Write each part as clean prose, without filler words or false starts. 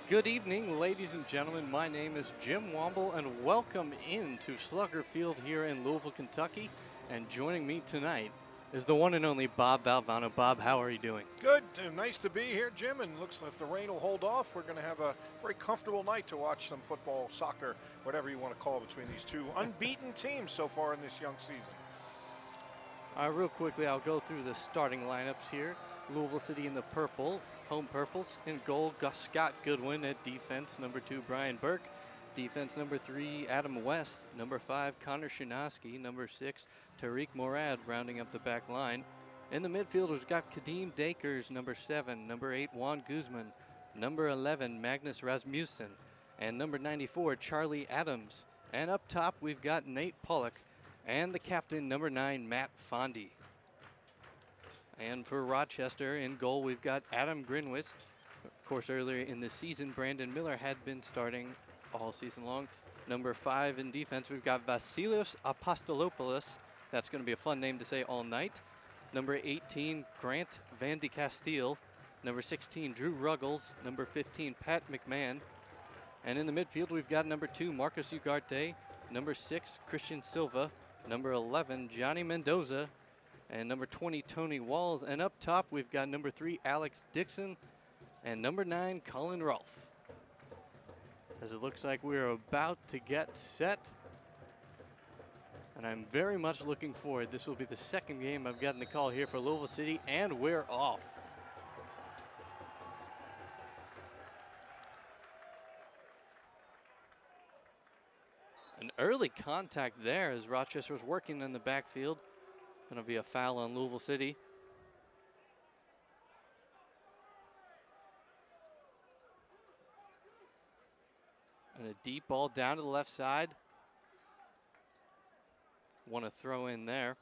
Good evening, ladies and gentlemen. My name is Jim Womble, and welcome into Slugger Field here in Louisville, Kentucky. And joining me tonight is the one and only Bob Valvano. Bob, how are you doing? Good. Nice to be here, Jim. And looks like if the rain will hold off, we're going to have a very comfortable night to watch some football, soccer, whatever you want to call it, between these two unbeaten teams so far in this young season. Real quickly, I'll go through the starting lineups here. Louisville City in the purple, home purples. In goal, Scott Goodwin. At defense, number 2, Brian Burke. Defense, number 3, Adam West. Number 5, Connor Shinosky. Number 6, Tariq Morad, rounding up the back line. In the midfield, we've got Kadeem Dakers, number 7, number 8, Juan Guzman, number 11, Magnus Rasmussen, and number 94, Charlie Adams. And up top, we've got Nate Pollock and the captain, number 9, Matt Fondy. And for Rochester, in goal, we've got Adam Grinwis. Of course, earlier in the season, Brandon Miller had been starting all season long. Number 5 in defense, we've got Vasilios Apostolopoulos. That's going to be a fun name to say all night. Number 18, Grant Van de Castile. Number 16, Drew Ruggles. Number 15, Pat McMahon. And in the midfield, we've got number 2, Marcus Ugarte. Number 6, Christian Silva. Number 11, Johnny Mendoza. And number 20, Tony Walls. And up top, we've got number 3, Alex Dixon. And number 9, Colin Rolfe. As it looks like we're about to get set. And I'm very much looking forward. This will be the second game I've gotten the call here for Louisville City, and we're off. An early contact there as Rochester was working in the backfield. Going to be a foul on Louisville City. And a deep ball down to the left side. Want to throw in there.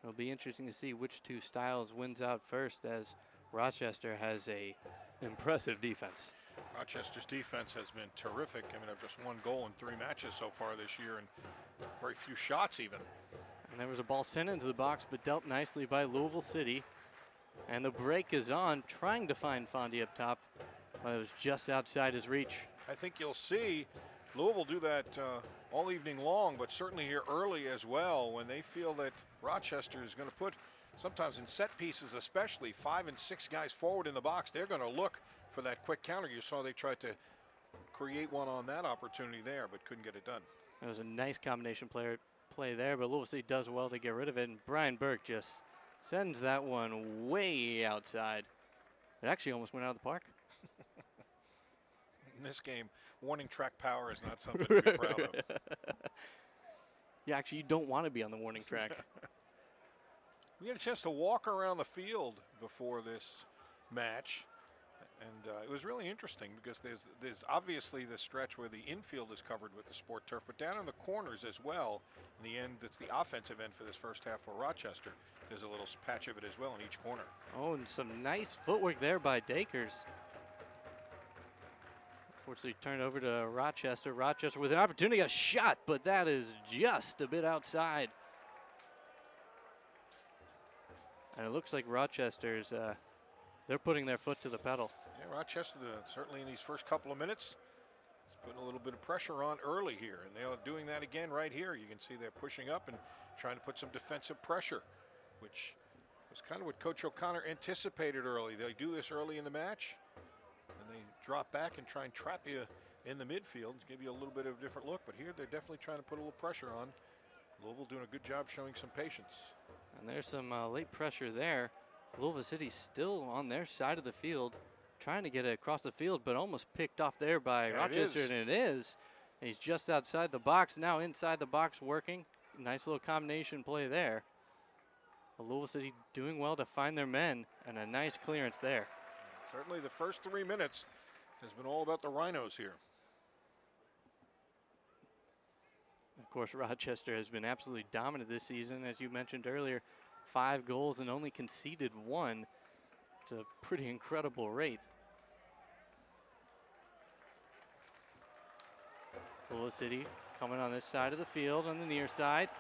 It'll be interesting to see which two styles wins out first, as Rochester has a impressive defense. Rochester's defense has been terrific. I mean, they've just 1 goal in 3 matches so far this year, and very few shots even. And there was a ball sent into the box, but dealt nicely by Louisville City. And the break is on, trying to find Fondy up top, but it was just outside his reach. I think you'll see Louisville do that all evening long, but certainly here early as well, when they feel that Rochester is going to put, sometimes in set pieces especially, 5 and 6 guys forward in the box. They're going to look for that quick counter. You saw they tried to create one on that opportunity there, but couldn't get it done. It was a nice combination play there, but Louisville City does well to get rid of it, and Brian Burke just sends that one way outside. It actually almost went out of the park. In this game, warning track power is not something to be proud of. Yeah, actually, you don't want to be on the warning track. We had a chance to walk around the field before this match, and it was really interesting because there's obviously the stretch where the infield is covered with the sport turf, but down in the corners as well, in the end, that's the offensive end for this first half for Rochester. There's a little patch of it as well in each corner. Oh, and some nice footwork there by Dakers. Unfortunately, turned over to Rochester. Rochester with an opportunity, a shot, but that is just a bit outside. And it looks like Rochester's, they're putting their foot to the pedal. Yeah, Rochester, certainly in these first couple of minutes, is putting a little bit of pressure on early here. And they're doing that again right here. You can see they're pushing up and trying to put some defensive pressure, which was kind of what Coach O'Connor anticipated early. They do this early in the match, and they drop back and try and trap you in the midfield, give you a little bit of a different look. But here they're definitely trying to put a little pressure on. Louisville doing a good job showing some patience. And there's some late pressure there. Louisville City still on their side of the field, trying to get it across the field, but almost picked off there by Rochester, and it is. And he's just outside the box, now inside the box working. Nice little combination play there. Louisville City doing well to find their men, and a nice clearance there. Certainly the first 3 minutes has been all about the Rhinos here. Of course, Rochester has been absolutely dominant this season, as you mentioned earlier. 5 goals and only conceded 1. It's a pretty incredible rate. Louisville City coming on this side of the field on the near side.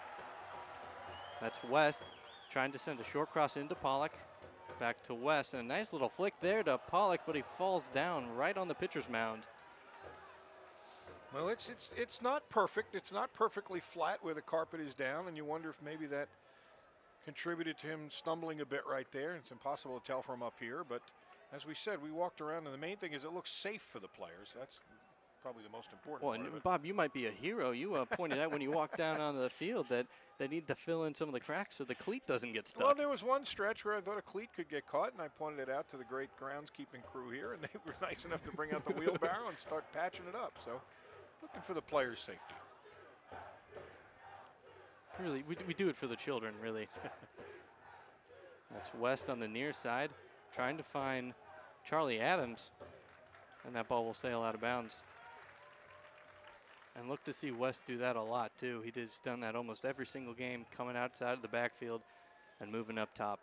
That's West trying to send a short cross into Pollock. Back to West, and a nice little flick there to Pollock, but he falls down right on the pitcher's mound. Well, it's not perfect. It's not perfectly flat where the carpet is down, and you wonder if maybe that contributed to him stumbling a bit right there. It's impossible to tell from up here, but as we said, we walked around, and the main thing is it looks safe for the players. That's probably the most important well, part and of it. Bob, you might be a hero. You pointed out when you walked down onto the field that they need to fill in some of the cracks so the cleat doesn't get stuck. Well, there was one stretch where I thought a cleat could get caught, and I pointed it out to the great groundskeeping crew here, and they were nice enough to bring out the wheelbarrow and start patching it up. So looking for the players' safety. Really, we do it for the children, really. That's West on the near side, trying to find Charlie Adams, and that ball will sail out of bounds. And look to see West do that a lot, too. He's done that almost every single game, coming outside of the backfield and moving up top.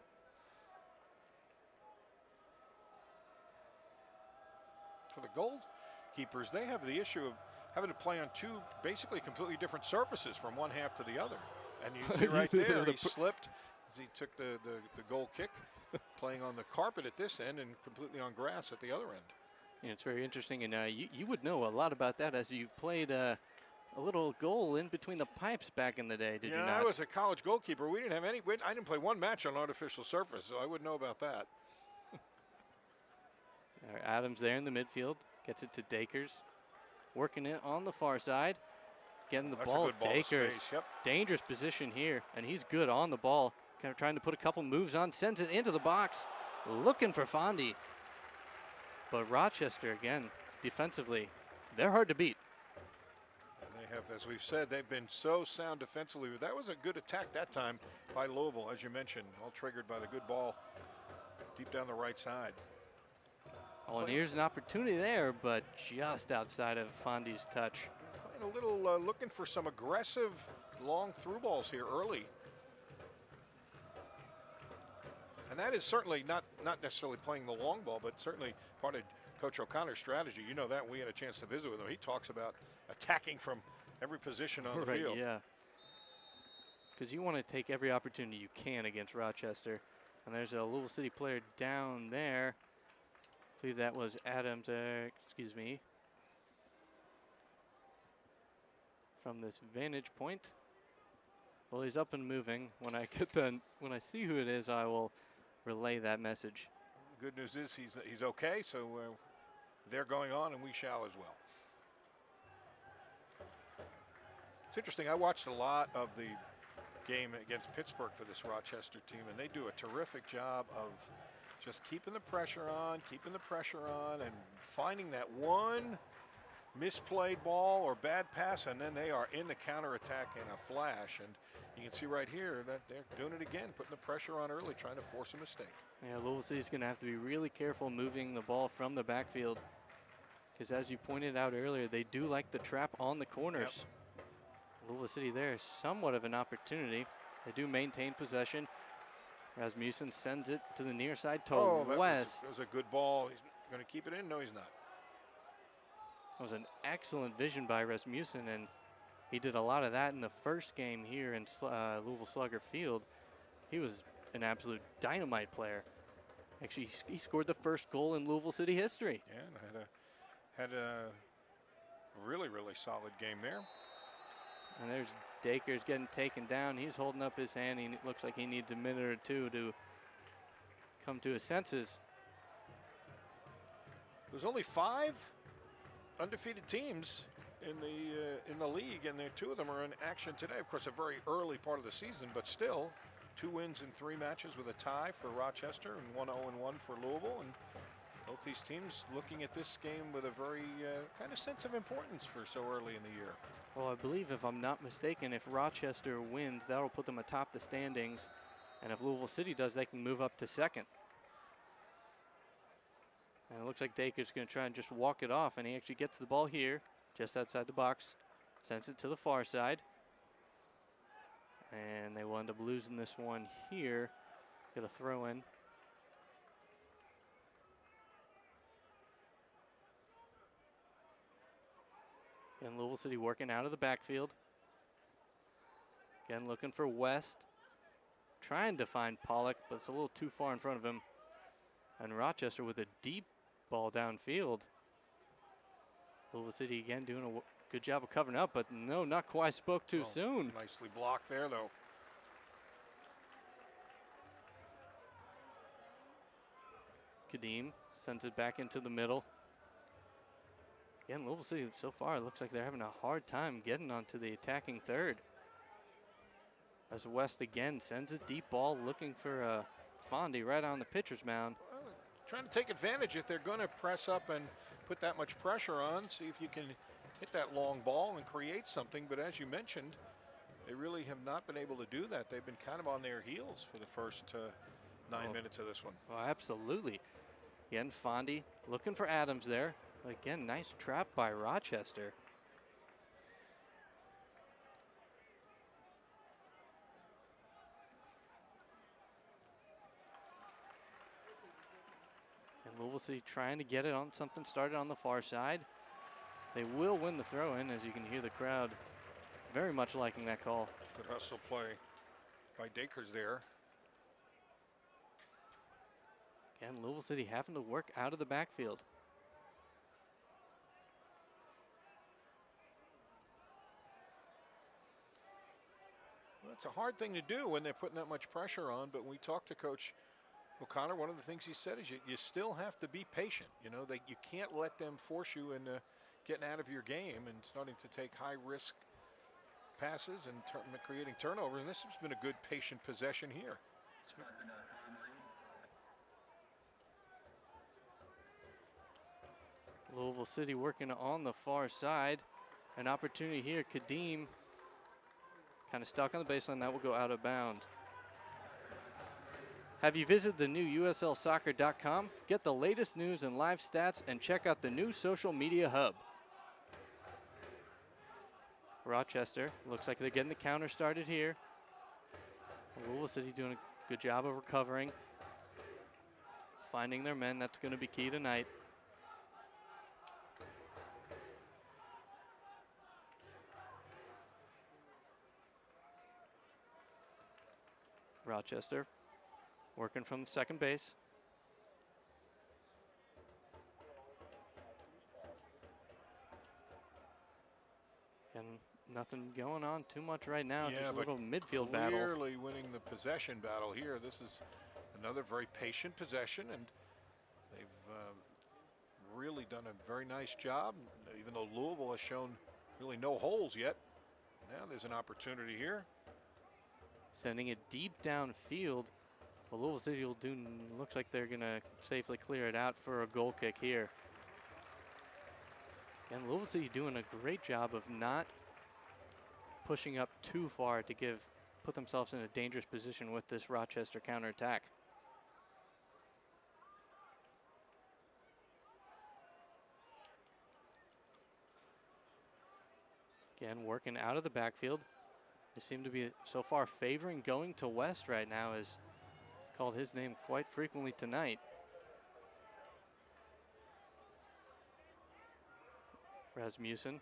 For the goalkeepers, they have the issue of having to play on two basically completely different surfaces from one half to the other. And you see right there, he slipped as he took the goal kick, playing on the carpet at this end and completely on grass at the other end. Yeah, it's very interesting, and you would know a lot about that as you played a little goal in between the pipes back in the day, did you not? Yeah, I was a college goalkeeper. We didn't have any. I didn't play one match on artificial surface, so I wouldn't know about that. Adams there in the midfield, gets it to Dakers, working it on the far side, getting the ball. Dakers, yep. Dangerous position here, and he's good on the ball. Kind of trying to put a couple moves on, sends it into the box, looking for Fondy. But Rochester, again, defensively, they're hard to beat. And they have, as we've said, they've been so sound defensively. That was a good attack that time by Louisville, as you mentioned, all triggered by the good ball deep down the right side. Oh, and here's an opportunity there, but just outside of Fondy's touch. Playing a little, looking for some aggressive long through balls here early. And that is certainly not necessarily playing the long ball, but certainly part of Coach O'Connor's strategy. You know that. We had a chance to visit with him. He talks about attacking from every position on the field. Yeah. Because you want to take every opportunity you can against Rochester. And there's a Louisville City player down there. I believe that was Adams, excuse me. From this vantage point. Well, he's up and moving. When I see who it is, I will relay that message. Good news is he's okay, so they're going on, and we shall as well. It's interesting. I watched a lot of the game against Pittsburgh for this Rochester team, and they do a terrific job of just keeping the pressure on, and finding that one misplayed ball or bad pass, and then they are in the counterattack in a flash. And you can see right here that they're doing it again, putting the pressure on early, trying to force a mistake. Yeah, Louisville City's going to have to be really careful moving the ball from the backfield, because as you pointed out earlier, they do like the trap on the corners. Yep. Louisville City there is somewhat of an opportunity. They do maintain possession. Rasmussen sends it to the near side to West. That was a good ball. He's going to keep it in? No, he's not. That was an excellent vision by Rasmussen, and he did a lot of that in the first game here in Louisville Slugger Field. He was an absolute dynamite player. Actually, he scored the first goal in Louisville City history. Yeah, and had a really, really solid game there. And there's Dakers getting taken down. He's holding up his hand. He looks like he needs a minute or two to come to his senses. There's only 5 undefeated teams in the league, and two of them are in action today. Of course, a very early part of the season, but still 2 wins in 3 matches with a tie for Rochester and 1 0-1 for Louisville. And both these teams looking at this game with a very kind of sense of importance for so early in the year. Well, I believe, if I'm not mistaken, if Rochester wins, that'll put them atop the standings. And if Louisville City does, they can move up to second. And it looks like Daker's going to try and just walk it off, and he actually gets the ball here, just outside the box, sends it to the far side. And they will end up losing this one here. Get a throw in. And Louisville City working out of the backfield. Again, looking for West. Trying to find Pollock, but it's a little too far in front of him. And Rochester with a deep ball downfield. Louisville City again doing a good job of covering up, but no, not quite. Spoke too soon. Nicely blocked there, though. Kadeem sends it back into the middle. Again, Louisville City so far looks like they're having a hard time getting onto the attacking third. As West again sends a deep ball, looking for Fondy right on the pitcher's mound. Well, trying to take advantage if they're going to press up and put that much pressure on. See if you can hit that long ball and create something. But as you mentioned, They really have not been able to do that. They've been kind of on their heels for the first 9 minutes of this one. Oh, absolutely. Again, Fondy looking for Adams there. Again, nice trap by Rochester. And Louisville City trying to get it on something started on the far side. They will win the throw-in, as you can hear the crowd very much liking that call. Good hustle play by Dakers there. Again, Louisville City having to work out of the backfield. Well, it's a hard thing to do when they're putting that much pressure on, but when we talked to Coach O'Connor, one of the things he said is you still have to be patient. You know, you can't let them force you into getting out of your game and starting to take high-risk passes and creating turnovers. And this has been a good, patient possession here. Louisville City working on the far side. An opportunity here. Kadeem kind of stuck on the baseline. That will go out of bounds. Have you visited the new USLsoccer.com? Get the latest news and live stats and check out the new social media hub. Rochester, looks like they're getting the counter started here. Louisville City doing a good job of recovering. Finding their men, that's going to be key tonight. Rochester working from the second base. And nothing going on too much right now. Yeah, just a little midfield battle. Clearly winning the possession battle here. This is another very patient possession, and they've really done a very nice job, even though Louisville has shown really no holes yet. Now there's an opportunity here. Sending it deep downfield. Well, Louisville City will do, looks like they're gonna safely clear it out for a goal kick here. And Louisville City doing a great job of not pushing up too far to put themselves in a dangerous position with this Rochester counterattack. Again, working out of the backfield. They seem to be so far favoring going to West right now, as I've called his name quite frequently tonight. Rasmussen.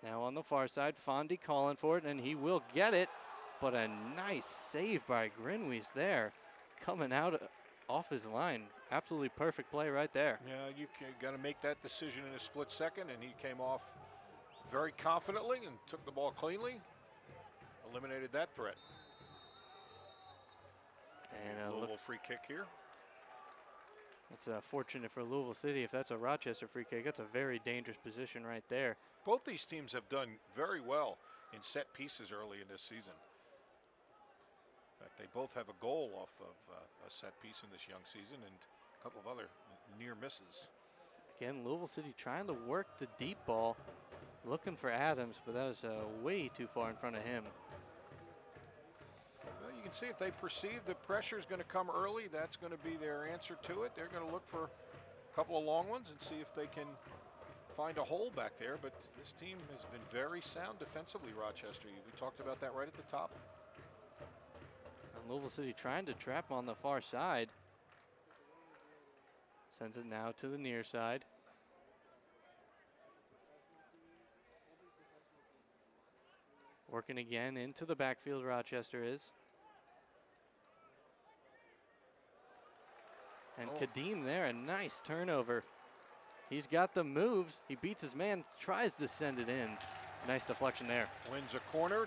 Now on the far side, Fondy calling for it, and he will get it. But a nice save by Grinwees there, coming out off his line. Absolutely perfect play right there. Yeah, you got to make that decision in a split second, and he came off very confidently and took the ball cleanly, eliminated that threat. And a Louisville free kick here. It's fortunate for Louisville City. If that's a Rochester free kick, that's a very dangerous position right there. Both these teams have done very well in set pieces early in this season. In fact, they both have a goal off of a set piece in this young season and a couple of other near misses. Again, Louisville City trying to work the deep ball, looking for Adams, but that is way too far in front of him. Well, you can see if they perceive the pressure is going to come early, that's going to be their answer to it. They're going to look for a couple of long ones and see if they can find a hole back there. But this team has been very sound defensively, Rochester. We talked about that right at the top. And Louisville City trying to trap on the far side. Sends it now to the near side. Working again into the backfield, Rochester is. And Kadeem there, a nice turnover. He's got the moves. He beats his man, tries to send it in. Nice deflection there. Wins a corner.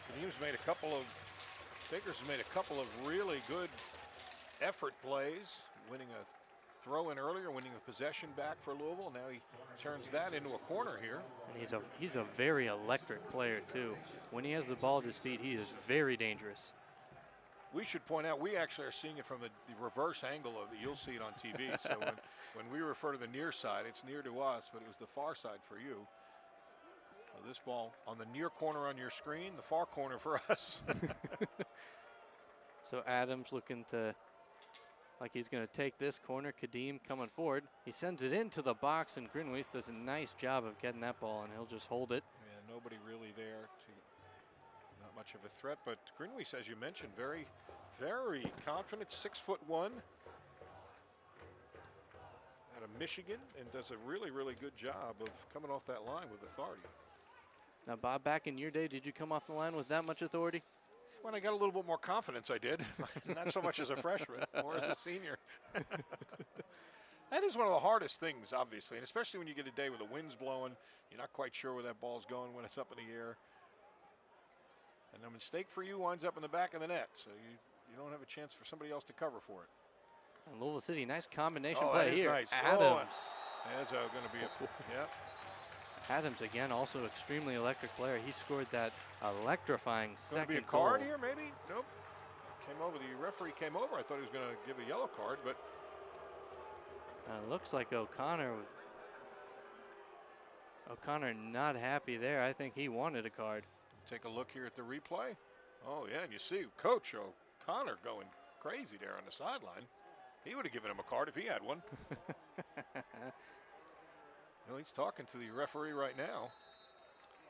Kadeem's made a couple of, Bakers has made a couple of really good effort plays, winning a throw in earlier, winning the possession back for Louisville. Now he turns that into a corner here. And he's a very electric player too. When he has the ball at his feet, he is very dangerous. We should point out we actually are seeing it from the reverse angle of you'll see it on TV. So when we refer to the near side, it's near to us, but it was the far side for you. So this ball on the near corner on your screen, the far corner for us. So Adams looking to, like he's going to take this corner. Kadeem coming forward. He sends it into the box, and Grinweiss does a nice job of getting that ball, and he'll just hold it. Yeah, nobody really there to, not much of a threat, but Grinweiss, as you mentioned, very, very confident, 6'1", out of Michigan, and does a really, really good job of coming off that line with authority. Now, Bob, back in your day, did you come off the line with that much authority? When I got a little bit more confidence, I did. Not so much as a freshman or as a senior. That is one of the hardest things, obviously, and especially when you get a day where the wind's blowing, you're not quite sure where that ball's going when it's up in the air. And a mistake for you winds up in the back of the net, so you don't have a chance for somebody else to cover for it. And Louisville City, nice combination that play is here. nice. Adams. That's going to be a, yeah. Adams, again, also extremely electric player. He scored that electrifying second Going to be a card goal. here, maybe? Nope. Came over. The referee came over. I thought he was going to give a yellow card, but It looks like O'Connor not happy there. I think he wanted a card. take a look here at the replay. Oh, yeah, and you see Coach O'Connor going crazy there on the sideline. He would have given him a card if he had one. No, he's talking to the referee right now.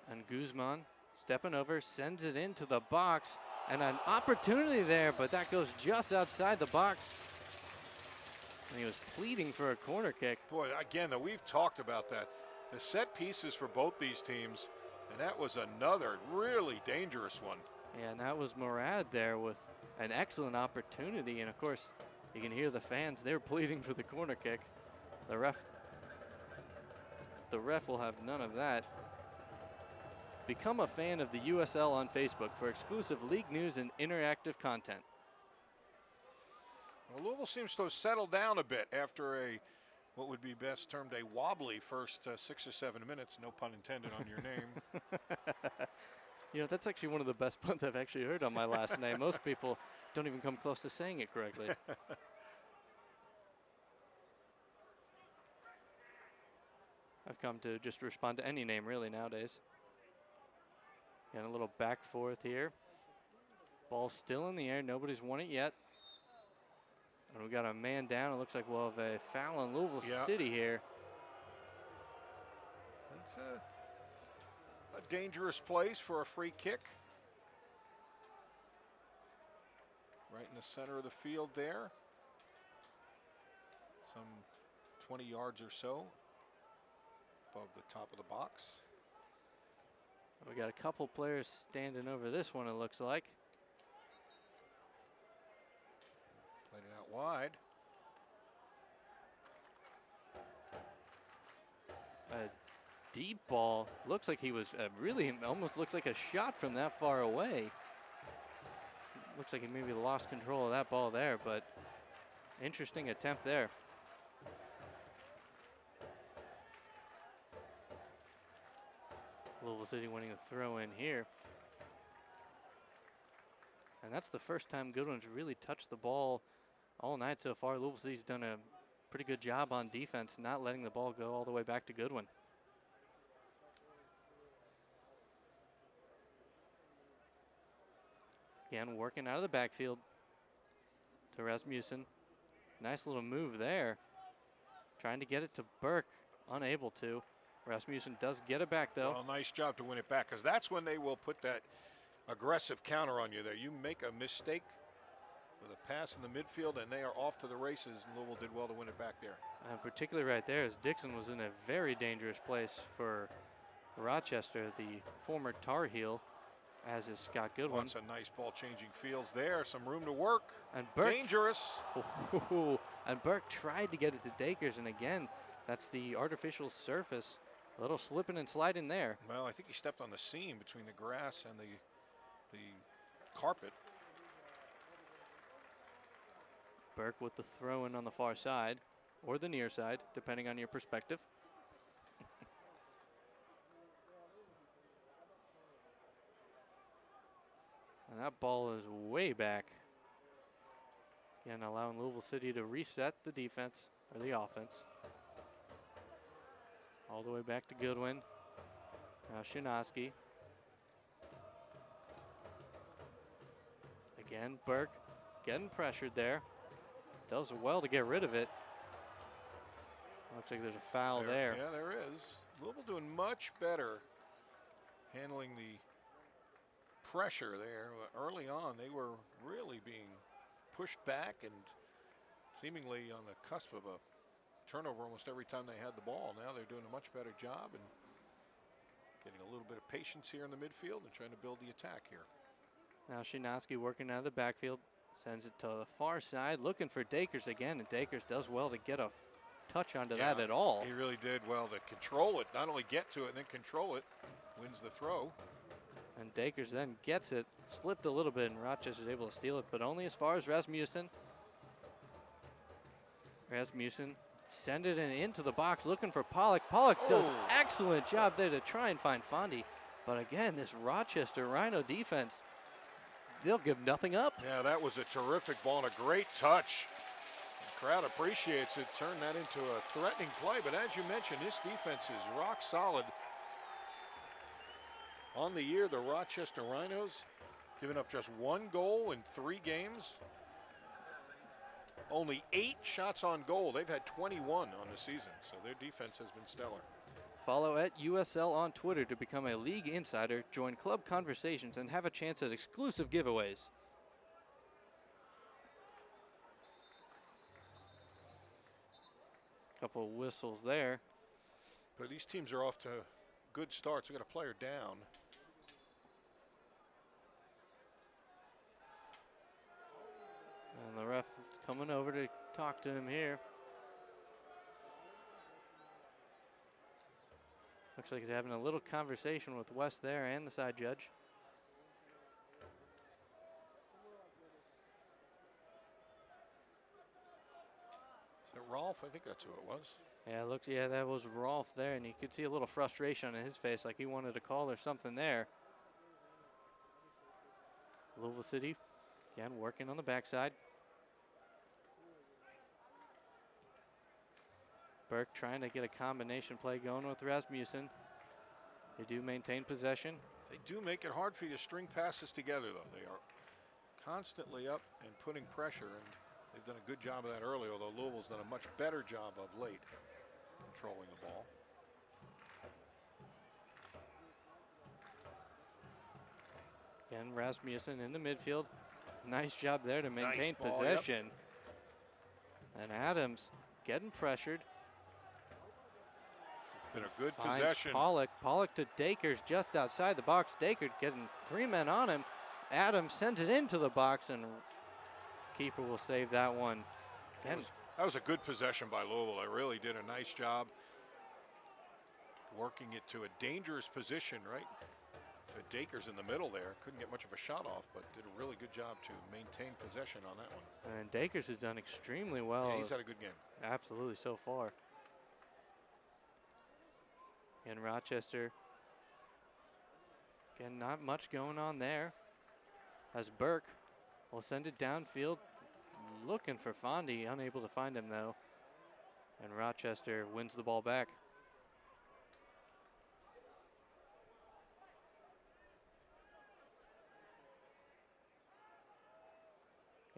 And Guzman stepping over, sends it into the box, and an opportunity there, but that goes just outside the box. And he was pleading for a corner kick. Boy, again, though, we've talked about that. The set pieces for both these teams, and that was another really dangerous one. Yeah, and that was Murad there with an excellent opportunity. And of course, you can hear the fans, they're pleading for the corner kick. The ref will have none of that. Become a fan of the USL on Facebook for exclusive league news and interactive content. Well, Louisville seems to have settled down a bit after what would be best termed a wobbly first 6 or 7 minutes. No pun intended on your name. You know, that's actually one of the best puns I've actually heard on my last name. Most people don't even come close to saying it correctly. I've come to just respond to any name really nowadays. And a little back forth here. Ball still in the air. Nobody's won it yet. And we got a man down. It looks like we'll have a foul on Louisville City here. It's a dangerous place for a free kick. Right in the center of the field there. Some 20 yards or so above the top of the box. We got a couple players standing over this one, it looks like. Played it out wide. A deep ball. Looks like he was really almost looked like a shot from that far away. Looks like he maybe lost control of that ball there, but interesting attempt there. Louisville City winning the throw in here. And that's the first time Goodwin's really touched the ball all night so far. Louisville City's done a pretty good job on defense, not letting the ball go all the way back to Goodwin. Again, working out of the backfield to Rasmussen. Nice little move there. Trying to get it to Burke, unable to. Rasmussen does get it back, though. Well, nice job to win it back, because that's when they will put that aggressive counter on you there. You make a mistake with a pass in the midfield, and they are off to the races, and Louisville did well to win it back there. And particularly right there, as Dixon was in a very dangerous place for Rochester, the former Tar Heel, as is Scott Goodwin. Wants a nice ball changing fields there. Some room to work. And Burke, dangerous. And Burke tried to get it to Dakers, and again, that's the artificial surface. A little slipping and sliding there. Well, I think he stepped on the seam between the grass and the carpet. Burke with the throw in on the far side, or the near side, depending on your perspective. And that ball is way back. Again, allowing Louisville City to reset the defense, or the offense. All the way back to Goodwin. Now Shinoski. Again, Burke getting pressured there. Does well to get rid of it. Looks like there's a foul there. Yeah, there is. Louisville doing much better handling the pressure there. Early on, they were really being pushed back and seemingly on the cusp of a turnover almost every time they had the ball. Now they're doing a much better job and getting a little bit of patience here in the midfield and trying to build the attack here. Now Shinoski working out of the backfield, sends it to the far side, looking for Dakers again, and Dakers does well to get a touch onto that at all. He really did well to control it, not only get to it and then control it, wins the throw. And Dakers then gets it, slipped a little bit, and Rochester's able to steal it, but only as far as Rasmussen. Rasmussen send it into the box, looking for Pollock. Pollock does excellent job there to try and find Fondy. But again, this Rochester Rhino defense, they'll give nothing up. Yeah, that was a terrific ball and a great touch. The crowd appreciates it, turned that into a threatening play. But as you mentioned, this defense is rock solid. On the year, the Rochester Rhinos giving up just 1 goal in 3 games. Only 8 shots on goal. They've had 21 on the season, so their defense has been stellar. Follow at USL on Twitter to become a league insider, join club conversations, and have a chance at exclusive giveaways. Couple of whistles there. But these teams are off to good starts. They got a player down. And the ref is coming over to talk to him here. Looks like he's having a little conversation with West there and the side judge. Is that Rolfe? I think that's who it was. Yeah, that was Rolfe there, and you could see a little frustration on his face, like he wanted a call or something there. Louisville City, again, working on the backside. Burke trying to get a combination play going with Rasmussen. They do maintain possession. They do make it hard for you to string passes together, though. They are constantly up and putting pressure, and they've done a good job of that early, although Louisville's done a much better job of late controlling the ball. Again, Rasmussen in the midfield. Nice job there to maintain Nice ball, possession. And Adams getting pressured. Been a good Finds possession. Pollock to Dakers just outside the box. Dakers getting 3 men on him. Adams sends it into the box, and keeper will save that one. That was a good possession by Louisville. They really did a nice job working it to a dangerous position, right? But Dakers in the middle there. Couldn't get much of a shot off, but did a really good job to maintain possession on that one. And Dakers has done extremely well. Yeah, he's had a good game. Absolutely, so far. In Rochester, again, not much going on there. As Burke will send it downfield, looking for Fondy, unable to find him though. And Rochester wins the ball back.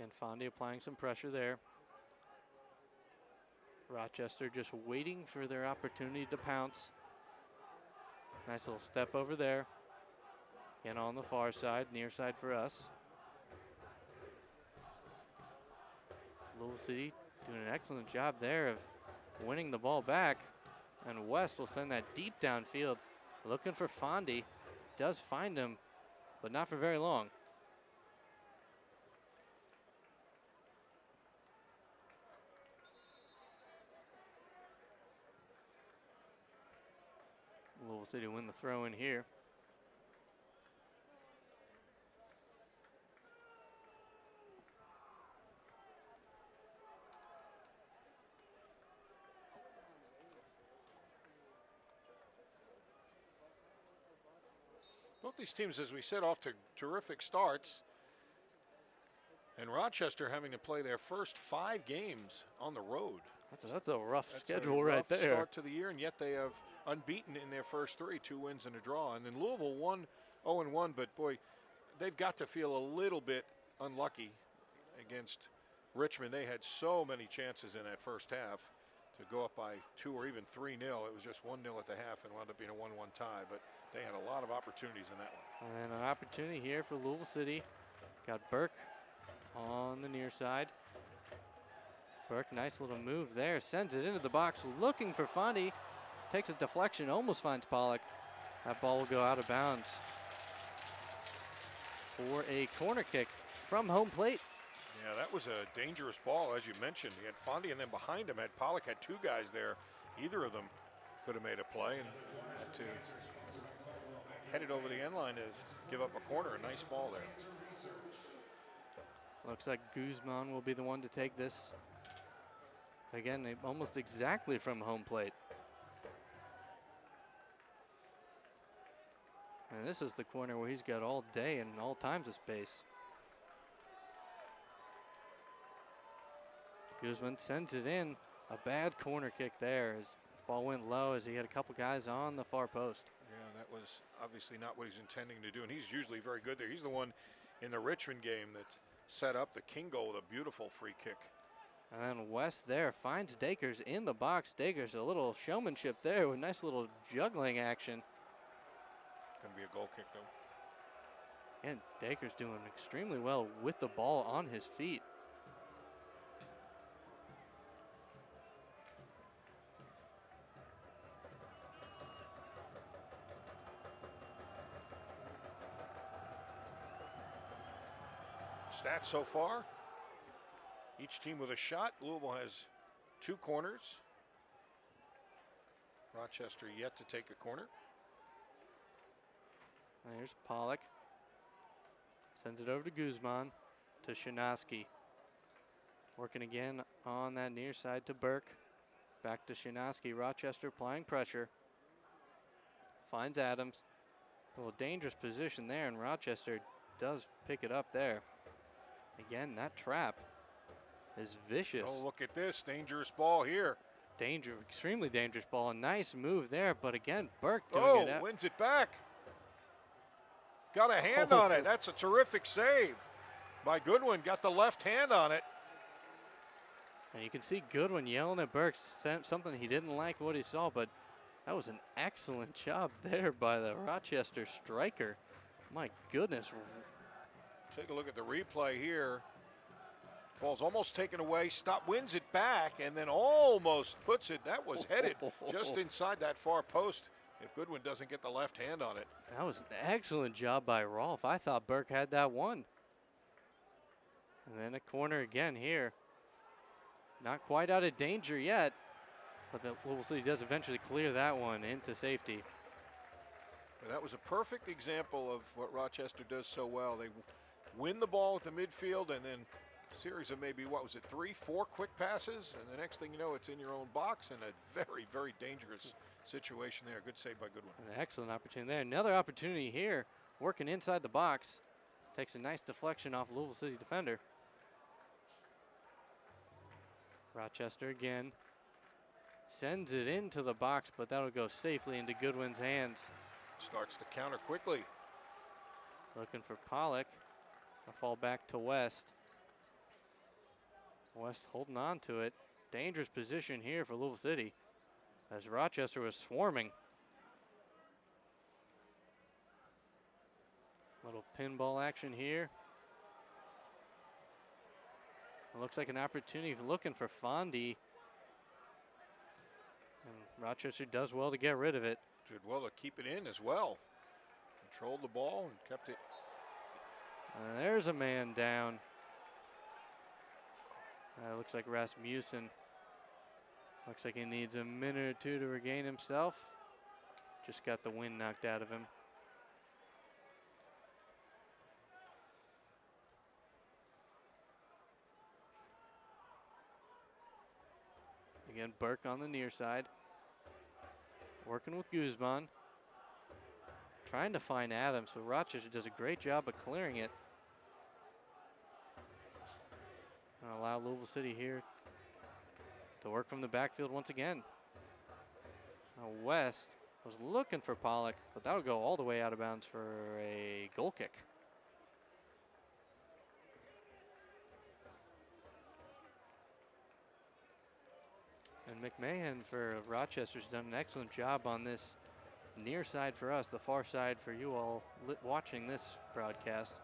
And Fondy applying some pressure there. Rochester just waiting for their opportunity to pounce. Nice little step over there. Again, on the far side, near side for us. Louisville City doing an excellent job there of winning the ball back. And West will send that deep downfield, looking for Fondy. Does find him, but not for very long. Louisville City win the throw in here. Both these teams, as we said, off to terrific starts. And Rochester having to play their first 5 games on the road. That's a rough That's schedule a right rough there. Start to the year, and yet they have unbeaten in their first 3, 2 wins and a draw. And then Louisville 0-1, but boy, they've got to feel a little bit unlucky against Richmond. They had so many chances in that first half to go up by 2 or even 3-0. It was just 1-0 at the half and wound up being a 1-1 tie, but they had a lot of opportunities in that one. And an opportunity here for Louisville City. Got Burke on the near side. Burke, nice little move there. Sends it into the box, looking for Fondy. Takes a deflection, almost finds Pollock. That ball will go out of bounds for a corner kick from home plate. Yeah, that was a dangerous ball, as you mentioned. He had Fondy, and then behind him had Pollock, had 2 guys there. Either of them could have made a play, and had to head it over the end line to give up a corner. A nice ball there. Looks like Guzman will be the one to take this. Again, almost exactly from home plate. And this is the corner where he's got all day and all times of space. Guzman sends it in. A bad corner kick there. His ball went low as he had a couple guys on the far post. Yeah, that was obviously not what he's intending to do, and he's usually very good there. He's the one in the Richmond game that set up the King goal with a beautiful free kick. And then West there finds Dakers in the box. Dakers, a little showmanship there with nice little juggling action. Going to be a goal kick, though. And Dakers doing extremely well with the ball on his feet. Stats so far, each team with a shot. Louisville has 2 corners. Rochester yet to take a corner. There's Pollock. Sends it over to Guzman, to Shinaski. Working again on that near side to Burke. Back to Shinaski. Rochester applying pressure. Finds Adams. A little dangerous position there, and Rochester does pick it up there. Again, that trap is vicious. Oh, look at this dangerous ball here. Extremely dangerous ball. A nice move there, but again, Burke doing it. Wins it back. Got a hand on it. That's a terrific save by Goodwin. Got the left hand on it. And you can see Goodwin yelling at Burke, something he didn't like what he saw, but that was an excellent job there by the Rochester striker. My goodness. Take a look at the replay here. Ball's almost taken away. Wins it back, and then almost puts it. That was headed just inside that far post if Goodwin doesn't get the left hand on it. That was an excellent job by Rolfe. I thought Burke had that one. And then a corner again here. Not quite out of danger yet, but the Louisville City does eventually clear that one into safety. That was a perfect example of what Rochester does so well. They win the ball at the midfield, and then a series of maybe, 3, 4 quick passes, and the next thing you know, it's in your own box, and a very, very dangerous situation there. Good save by Goodwin. An excellent opportunity there. Another opportunity here, working inside the box. Takes a nice deflection off Louisville City defender. Rochester again. Sends it into the box, but that'll go safely into Goodwin's hands. Starts the counter quickly. Looking for Pollock. A fall back to West. West holding on to it. Dangerous position here for Louisville City as Rochester was swarming. Little pinball action here. It looks like an opportunity looking for Fondy. And Rochester does well to get rid of it. Did well to keep it in as well. Controlled the ball and kept it. There's a man down. Looks like Rasmussen. Looks like he needs a minute or 2 to regain himself. Just got the wind knocked out of him. Again, Burke on the near side. Working with Guzman. Trying to find Adams, but Rochester does a great job of clearing it. Gonna allow Louisville City here to work from the backfield once again. Now West was looking for Pollock, but that'll go all the way out of bounds for a goal kick. And McMahon for Rochester's done an excellent job on this near side for us, the far side for you all watching this broadcast,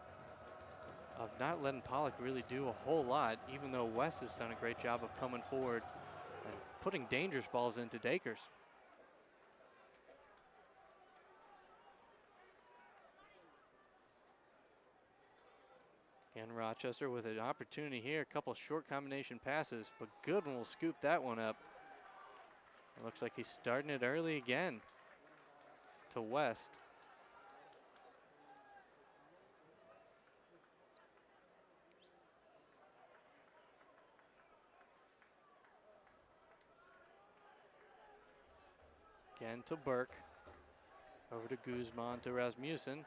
of not letting Pollock really do a whole lot, even though West has done a great job of coming forward and putting dangerous balls into Dakers. And Rochester with an opportunity here, a couple short combination passes, but Goodwin will scoop that one up. It looks like he's starting it early again to West. Again to Burke. Over to Guzman to Rasmussen.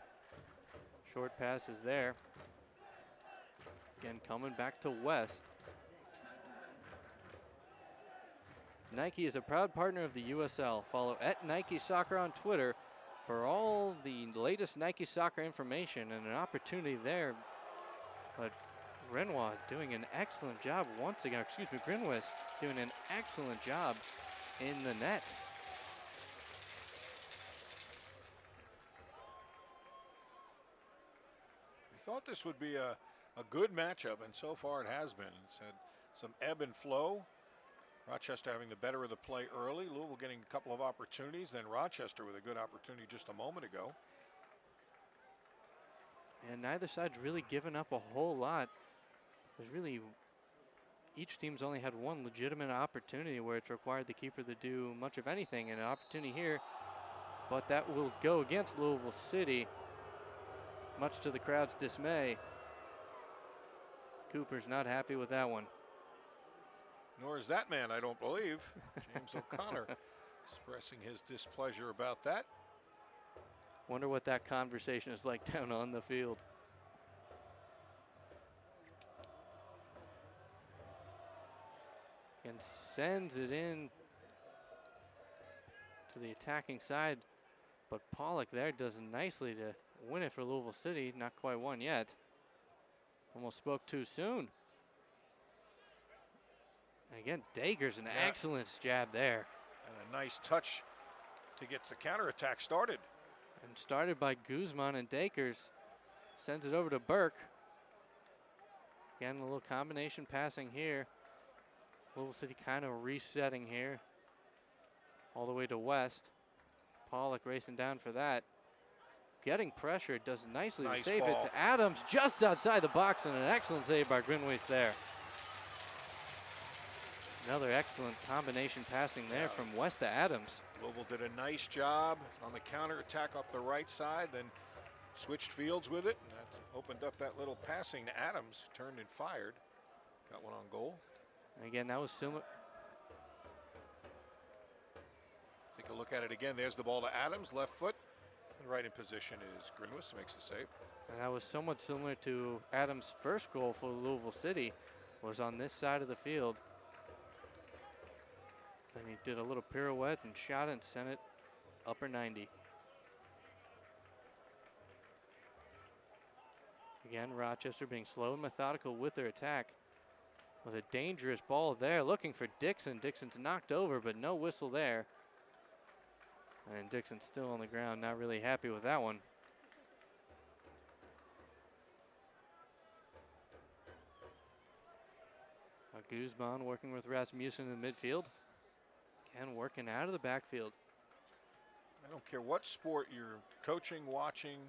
Short passes there. Again, coming back to West. Nike is a proud partner of the USL. Follow @Nike Soccer on Twitter for all the latest Nike Soccer information and an opportunity there. But Grenois doing an excellent job once again. Excuse me, Grinwis doing an excellent job in the net. We thought this would be a good matchup, and so far it has been. It's had some ebb and flow. Rochester having the better of the play early. Louisville getting a couple of opportunities. Then Rochester with a good opportunity just a moment ago. And neither side's really given up a whole lot. There's really, each team's only had one legitimate opportunity where it's required the keeper to do much of anything. And an opportunity here, but that will go against Louisville City, much to the crowd's dismay. Cooper's not happy with that one. Nor is that man, I don't believe. James O'Connor expressing his displeasure about that. Wonder what that conversation is like down on the field. And sends it in to the attacking side. But Pollock there does nicely to win it for Louisville City. Not quite won yet. Almost spoke too soon. And again, Dagers, an excellent jab there. And a nice touch to get the counterattack started. And started by Guzman, and Dacres sends it over to Burke. Again, a little combination passing here. Louisville City kind of resetting here. All the way to West. Pollock racing down for that. Getting pressure, does nicely to save it to Adams just outside the box, and an excellent save by Grinwace there. Another excellent combination passing there from West to Adams. Louisville did a nice job on the counterattack up the right side, then switched fields with it. And that opened up that little passing to Adams, turned and fired. Got one on goal. And again, that was similar. Take a look at it again. There's the ball to Adams, left foot. And right in position is Grinwis, makes the save. And that was somewhat similar to Adams' first goal for Louisville City, was on this side of the field. Then he did a little pirouette and shot it and sent it upper 90. Again, Rochester being slow and methodical with their attack. With a dangerous ball there, looking for Dixon. Dixon's knocked over, but no whistle there. And Dixon's still on the ground, not really happy with that one. Guzman working with Rasmussen in the midfield. Again, working out of the backfield. I don't care what sport you're coaching, watching,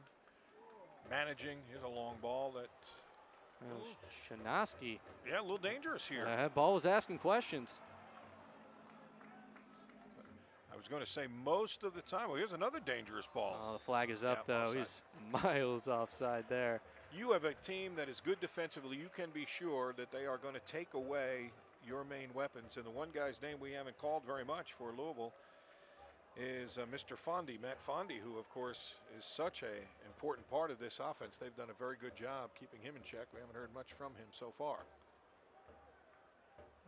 managing. Here's a long ball that... Shanoski. Yeah, a little dangerous here. That ball was asking questions. I was going to say most of the time. Well, here's another dangerous ball. Oh, the flag is up, though. Offside. He's miles offside there. You have a team that is good defensively. You can be sure that they are going to take away your main weapons. And the one guy's name we haven't called very much for Louisville is Mr. Fondy, Matt Fondy, who, of course, is such an important part of this offense. They've done a very good job keeping him in check. We haven't heard much from him so far.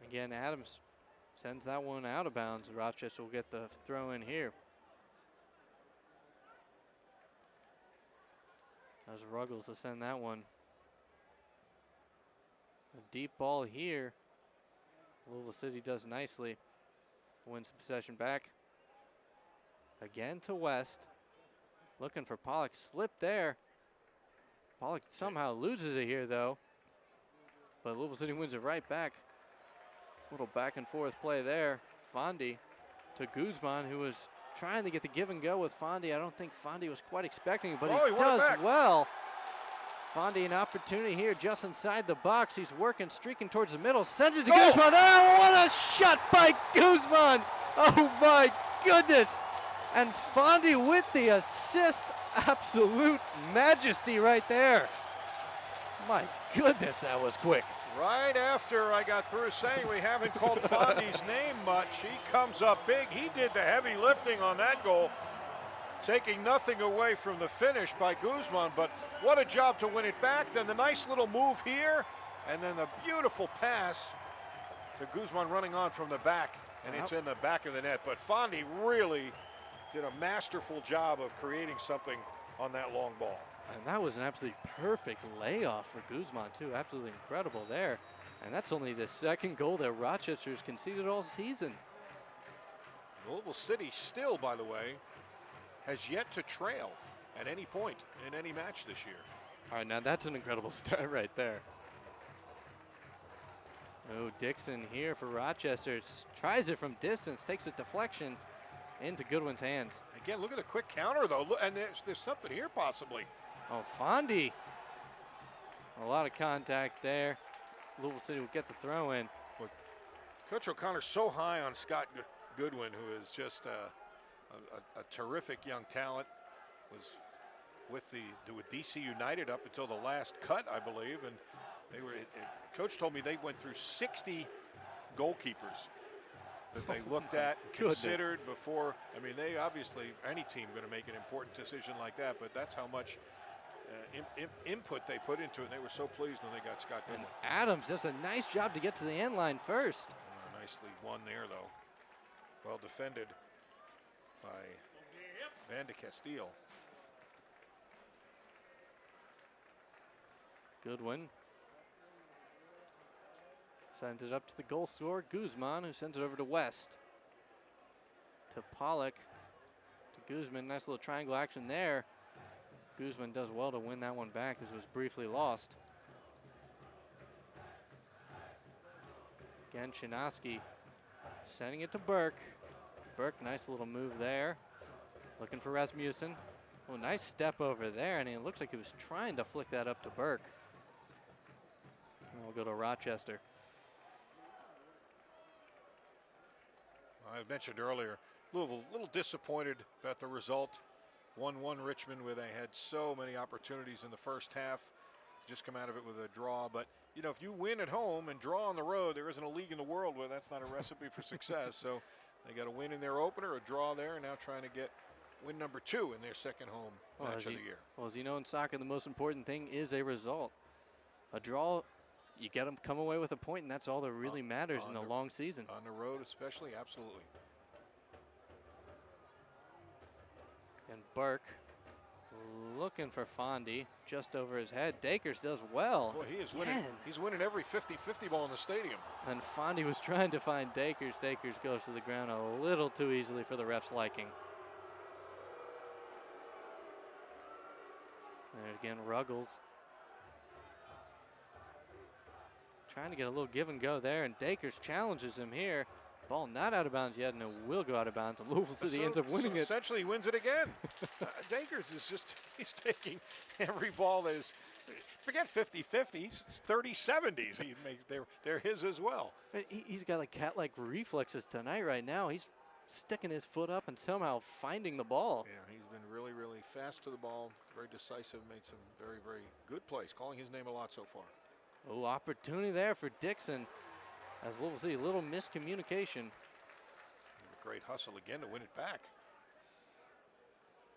Again, Adams sends that one out of bounds. Rochester will get the throw in here. As Ruggles to send that one. A deep ball here. Louisville City does nicely. Wins the possession back. Again to West. Looking for Pollock. Slip there. Pollock somehow loses it here, though. But Louisville City wins it right back. Little back and forth play there. Fondi to Guzman, who was trying to get the give and go with Fondi. I don't think Fondi was quite expecting it, but he does well. Fondi an opportunity here just inside the box. He's working, streaking towards the middle, sends it to Guzman. Oh, what a shot by Guzman. Oh my goodness. And Fondi with the assist. Absolute majesty right there. My goodness, that was quick. Right after I got through saying we haven't called Fondi's name much, he comes up big. He did the heavy lifting on that goal, taking nothing away from the finish by Guzman, but what a job to win it back. Then the nice little move here, and then the beautiful pass to Guzman running on from the back, and it's in the back of the net. But Fondi really did a masterful job of creating something on that long ball. And that was an absolutely perfect layoff for Guzman, too. Absolutely incredible there. And that's only the second goal that Rochester's conceded all season. Louisville City still, by the way, has yet to trail at any point in any match this year. All right, now that's an incredible start right there. Oh, Dixon here for Rochester. Tries it from distance, takes a deflection into Goodwin's hands. Again, look at the quick counter, though. Look, and there's something here possibly. Oh, Fondi. A lot of contact there. Louisville City will get the throw in. Look, Coach O'Connor's so high on Scott Goodwin, who is just a terrific young talent. Was with DC United up until the last cut, I believe, and they were. Coach told me they went through 60 goalkeepers that they looked at, considered before. I mean, they obviously, any team going to make an important decision like that, but that's how much input they put into it. And they were so pleased when they got Scott Goodwin. And Adams does a nice job to get to the end line first. Nicely won there, though. Well defended by Van de Castile. Goodwin sends it up to the goal scorer, Guzman, who sends it over to West. To Pollock, to Guzman, nice little triangle action there. Guzman does well to win that one back as it was briefly lost. Again, Chinaski sending it to Burke. Burke, nice little move there. Looking for Rasmussen. Oh, nice step over there, and it looks like he was trying to flick that up to Burke. And we'll go to Rochester. I mentioned earlier, Louisville a little disappointed about the result. 1-1 Richmond, where they had so many opportunities in the first half. Just come out of it with a draw. But, you know, if you win at home and draw on the road, there isn't a league in the world where that's not a recipe for success. So they got a win in their opener, a draw there, and now trying to get win number 2 in their second home match of the year. Well, as you know, in soccer, the most important thing is a result. A draw, you get them come away with a point, and that's all that really matters in the long season. On the road especially, absolutely. And Burke looking for Fondi just over his head. Dakers does well. Boy, he is winning. He's winning every 50-50 ball in the stadium. And Fondi was trying to find Dakers. Dakers goes to the ground a little too easily for the ref's liking. There again, Ruggles. Trying to get a little give and go there, and Dakers challenges him here. Ball not out of bounds yet, and it will go out of bounds. And Louisville City ends up winning it. Essentially, he wins it again. Dakers is just, he's taking every ball that is, forget 50-50s, 30-70s. He makes, they're his as well. He's got like cat-like reflexes tonight right now. He's sticking his foot up and somehow finding the ball. Yeah, he's been really, really fast to the ball, very decisive, made some very, very good plays, calling his name a lot so far. Oh, opportunity there for Dixon. As Louisville City, a little miscommunication. And a great hustle again to win it back.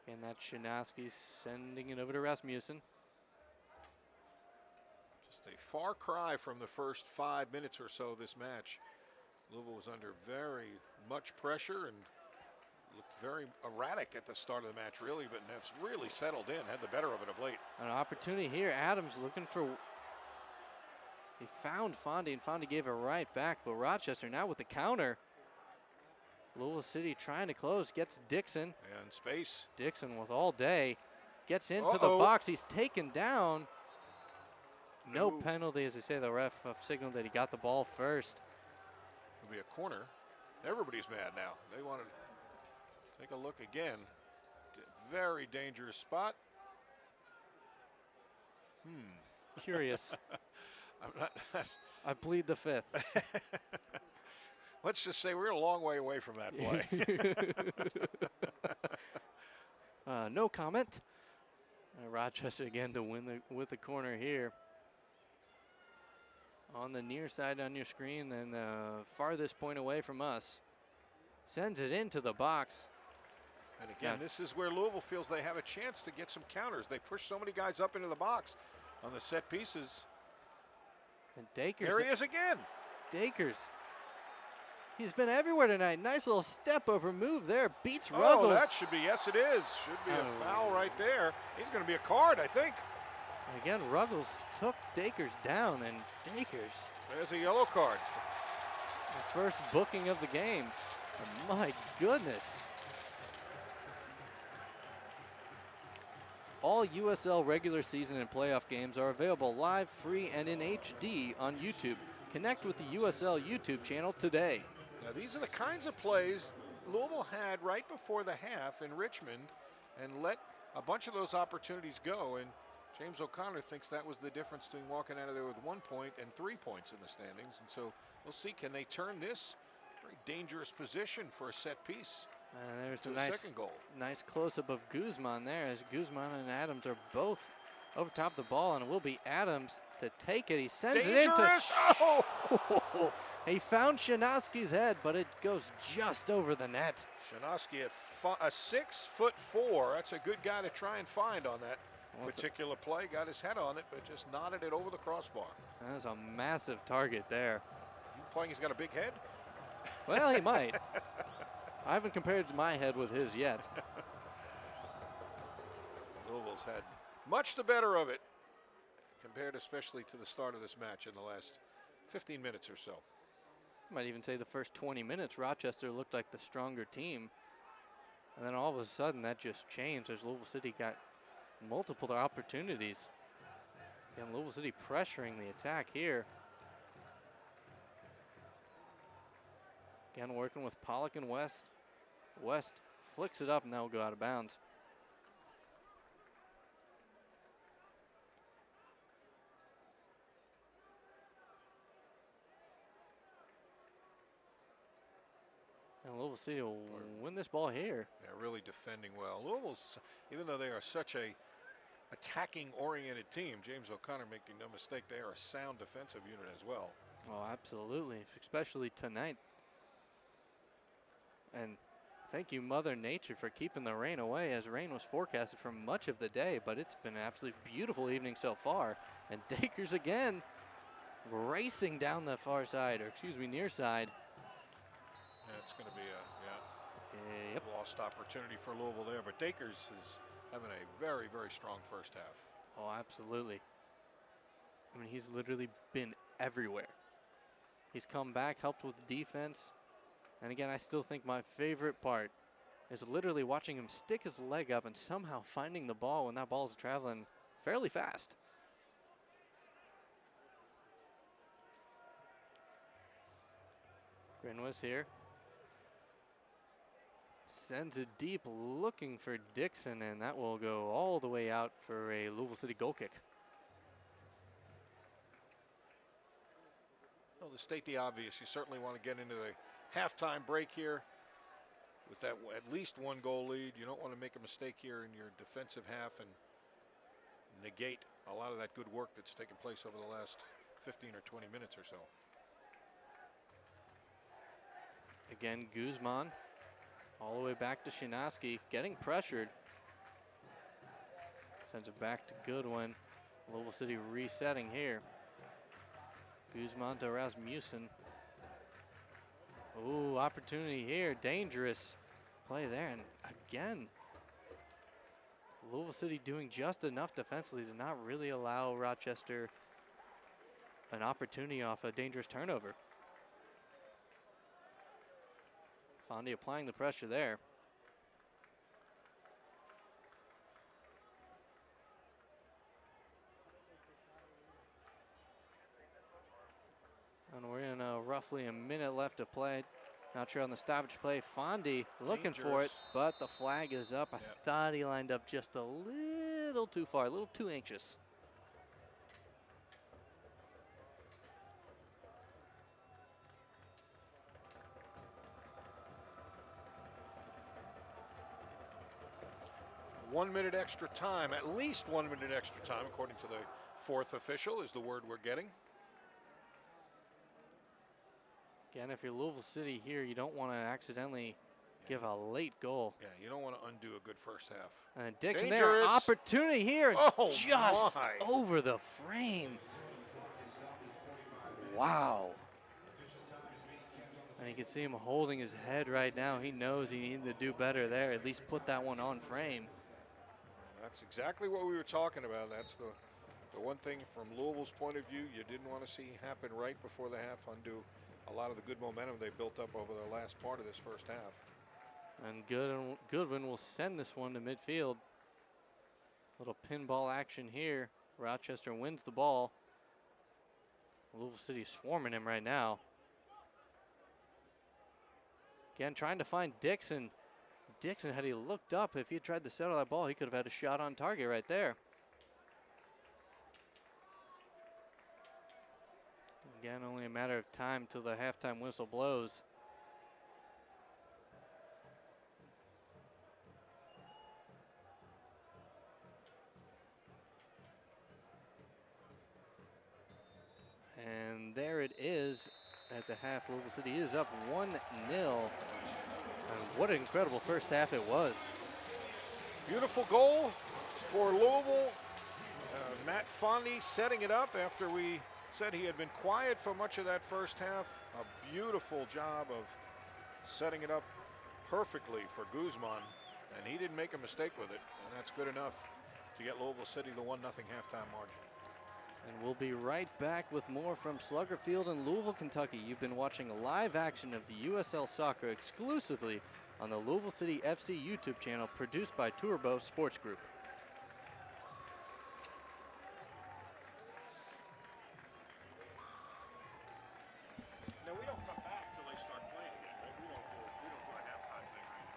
And that's Chinaski sending it over to Rasmussen. Just a far cry from the first 5 minutes or so of this match. Louisville was under very much pressure and looked very erratic at the start of the match, really, but has really settled in, had the better of it of late. An opportunity here. Adams looking for. He found Fondy, and Fondy gave it right back, but Rochester now with the counter. Louisville City trying to close, gets Dixon. And space. Dixon with all day. Gets into the box, he's taken down. No penalty, as they say, the ref signaled that he got the ball first. It'll be a corner. Everybody's mad now. They want to take a look again. Very dangerous spot. Curious. I'm not. I plead the fifth. Let's just say we're a long way away from that play. No comment. Rochester again to win with the corner here. On the near side on your screen and the farthest point away from us. Sends it into the box. And again, this is where Louisville feels they have a chance to get some counters. They push so many guys up into the box on the set pieces. And Dakers. There he is again. Dakers. He's been everywhere tonight. Nice little step over move there. Beats Ruggles. Oh, that should be, yes it is. Should be a foul right there. He's going to be a card, I think. And again, Ruggles took Dakers down, and Dakers. There's a yellow card. The first booking of the game. Oh, my goodness. All USL regular season and playoff games are available live, free, and in HD on YouTube. Connect with the USL YouTube channel today. Now these are the kinds of plays Louisville had right before the half in Richmond and let a bunch of those opportunities go. And James O'Connor thinks that was the difference between walking out of there with 1 point and 3 points in the standings. And so we'll see, can they turn this very dangerous position for a set piece? And there's to a nice second goal. Nice close-up of Guzman there, as Guzman and Adams are both over top the ball, and it will be Adams to take it. He sends it into. Oh! He found Shanoski's head, but it goes just over the net. Shanoski at a 6'4". That's a good guy to try and find on that particular play. Got his head on it, but just nodded it over the crossbar. That was a massive target there. You implying he's got a big head? Well, he might. I haven't compared my head with his yet. Louisville's had much the better of it, compared especially to the start of this match in the last 15 minutes or so. Might even say the first 20 minutes, Rochester looked like the stronger team. And then all of a sudden that just changed as Louisville City got multiple opportunities. Again, Louisville City pressuring the attack here. Again, working with Pollock and West. West flicks it up and that will go out of bounds. And Louisville City will win this ball here. They're really defending well. Louisville's, even though they are such a attacking-oriented team, James O'Connor, making no mistake, they are a sound defensive unit as well. Oh, absolutely, especially tonight. And thank you, Mother Nature, for keeping the rain away, as rain was forecasted for much of the day, but it's been an absolutely beautiful evening so far. And Dakers again racing down the far side, or excuse me, near side. Yeah, it's going to be a lost opportunity for Louisville there, but Dakers is having a very, very strong first half. Oh, absolutely. I mean, he's literally been everywhere. He's come back, helped with the defense. And again, I still think my favorite part is literally watching him stick his leg up and somehow finding the ball when that ball is traveling fairly fast. Grinwis here. Sends it deep, looking for Dixon, and that will go all the way out for a Louisville City goal kick. Well, to state the obvious, you certainly want to get into the halftime break here with that at least one goal lead. You don't want to make a mistake here in your defensive half and negate a lot of that good work that's taken place over the last 15 or 20 minutes or so. Again, Guzman all the way back to Shinoski, getting pressured. Sends it back to Goodwin. Louisville City resetting here. Guzman to Rasmussen. Ooh, opportunity here. Dangerous play there. And again, Louisville City doing just enough defensively to not really allow Rochester an opportunity off a dangerous turnover. Fondy applying the pressure there. And we're in roughly a minute left to play. Not sure on the stoppage play. Fondy looking for it, but the flag is up. I thought he lined up just a little too far, a little too anxious. One minute extra time, at least 1 minute extra time, according to the fourth official, is the word we're getting. Again, if you're Louisville City here, you don't want to accidentally give a late goal. Yeah, you don't want to undo a good first half. And Dixon Dangerous. there, opportunity here, Oh, just my. over the frame. Wow. And you can see him holding his head right now. He knows he needed to do better there, at least put that one on frame. That's exactly what we were talking about. That's the one thing from Louisville's point of view you didn't want to see happen right before the half, undo a lot of the good momentum they built up over the last part of this first half. And Goodwin will send this one to midfield. Little pinball action here. Rochester wins the ball. Louisville City swarming him right now. Again, trying to find Dixon. Dixon, had he looked up, if he had tried to settle that ball, he could have had a shot on target right there. Again, only a matter of time till the halftime whistle blows. And there it is at the half. Louisville City is up 1-0. And what an incredible first half it was. Beautiful goal for Louisville. Matt Fondy setting it up after we said he had been quiet for much of that first half. A beautiful job of setting it up perfectly for Guzman, and he didn't make a mistake with it, and that's good enough to get Louisville City the 1-0 halftime margin. And we'll be right back with more from Slugger Field in Louisville, Kentucky. You've been watching live action of the USL Soccer exclusively on the Louisville City FC YouTube channel, produced by Turbo Sports Group. Now, we don't come back till they start playing again, right? We don't do a halftime thing, right?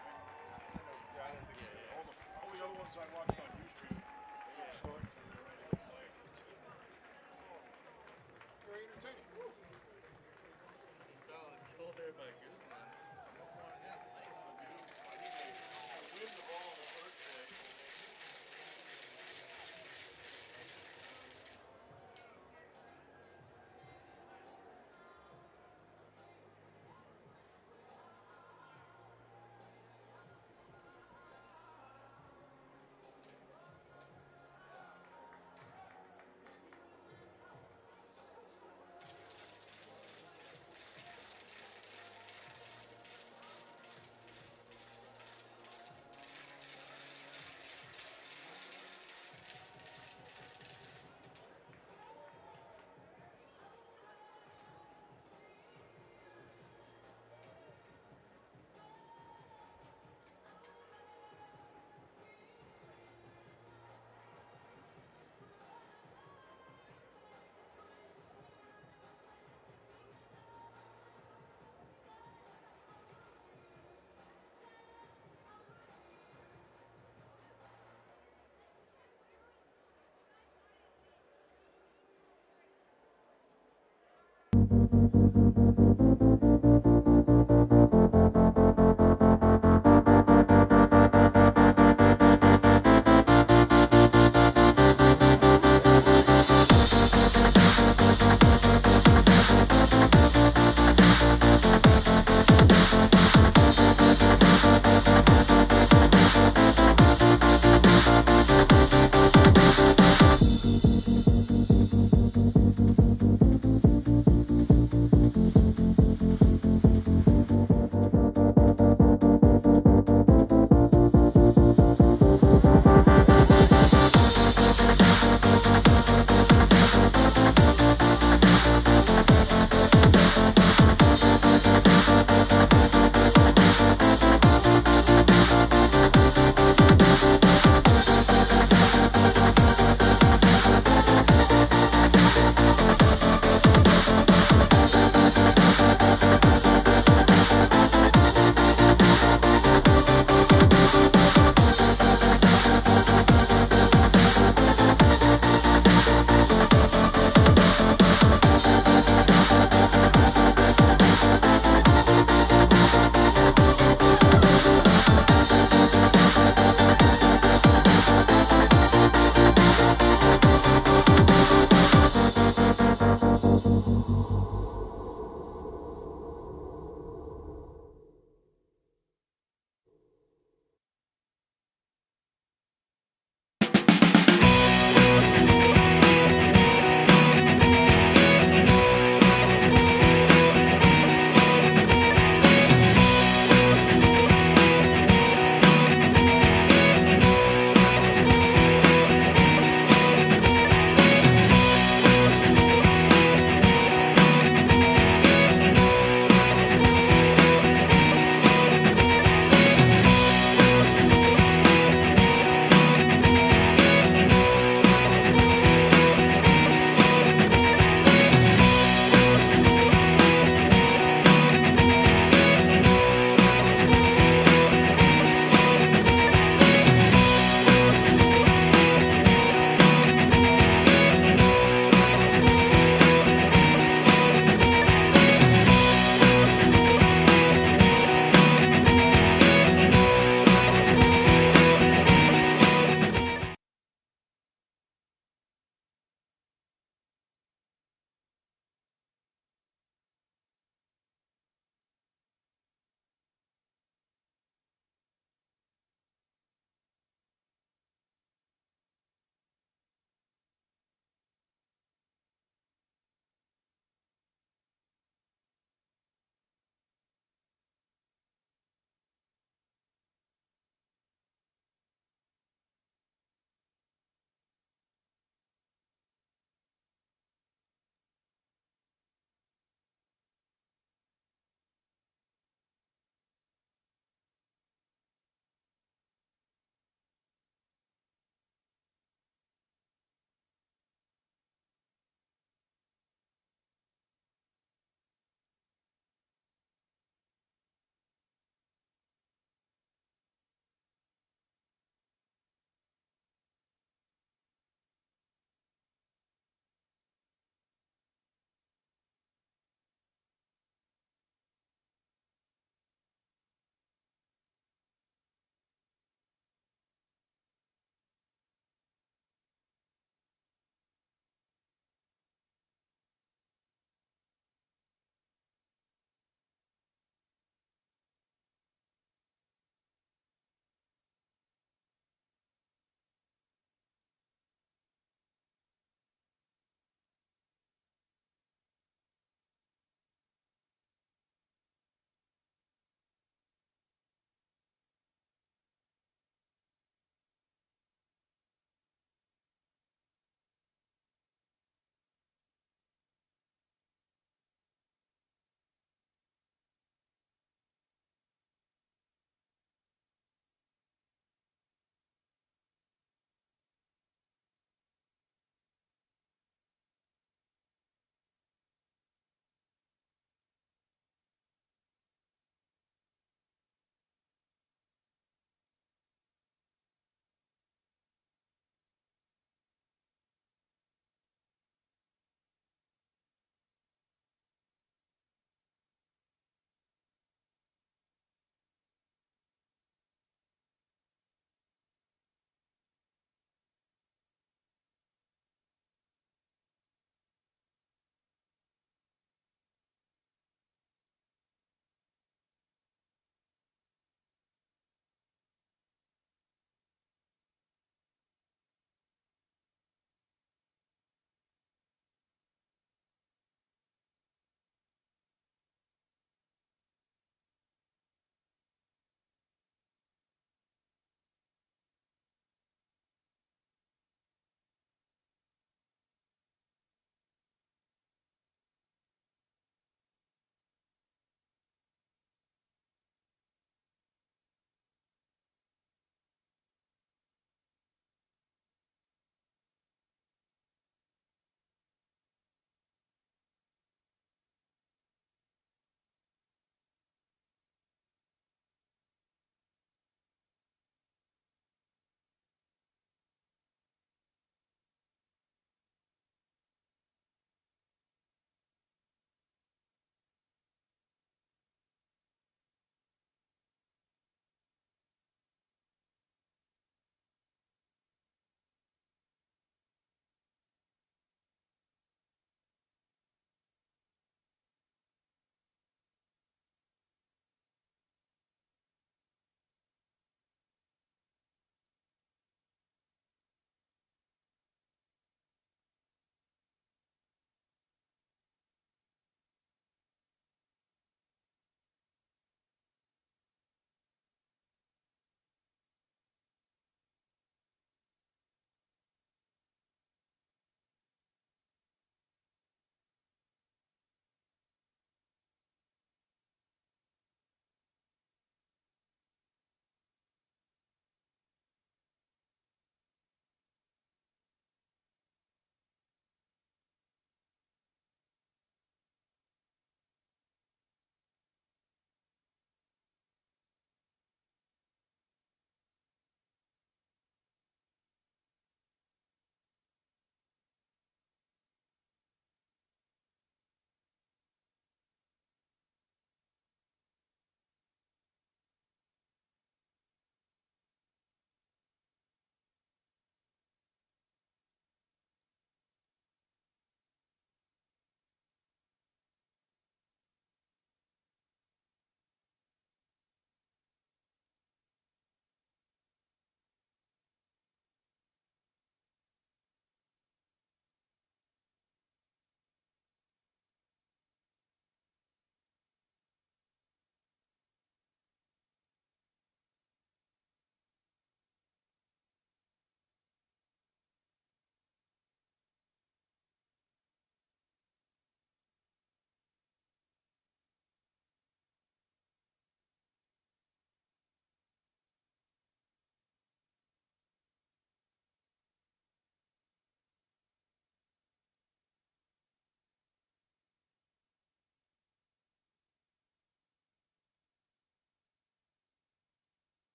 Yeah, I don't think so. All the other ones I watched on YouTube, they don't start till they're ready to play. Very entertaining. Solid goal there by Guzman. Win the ball in the first place.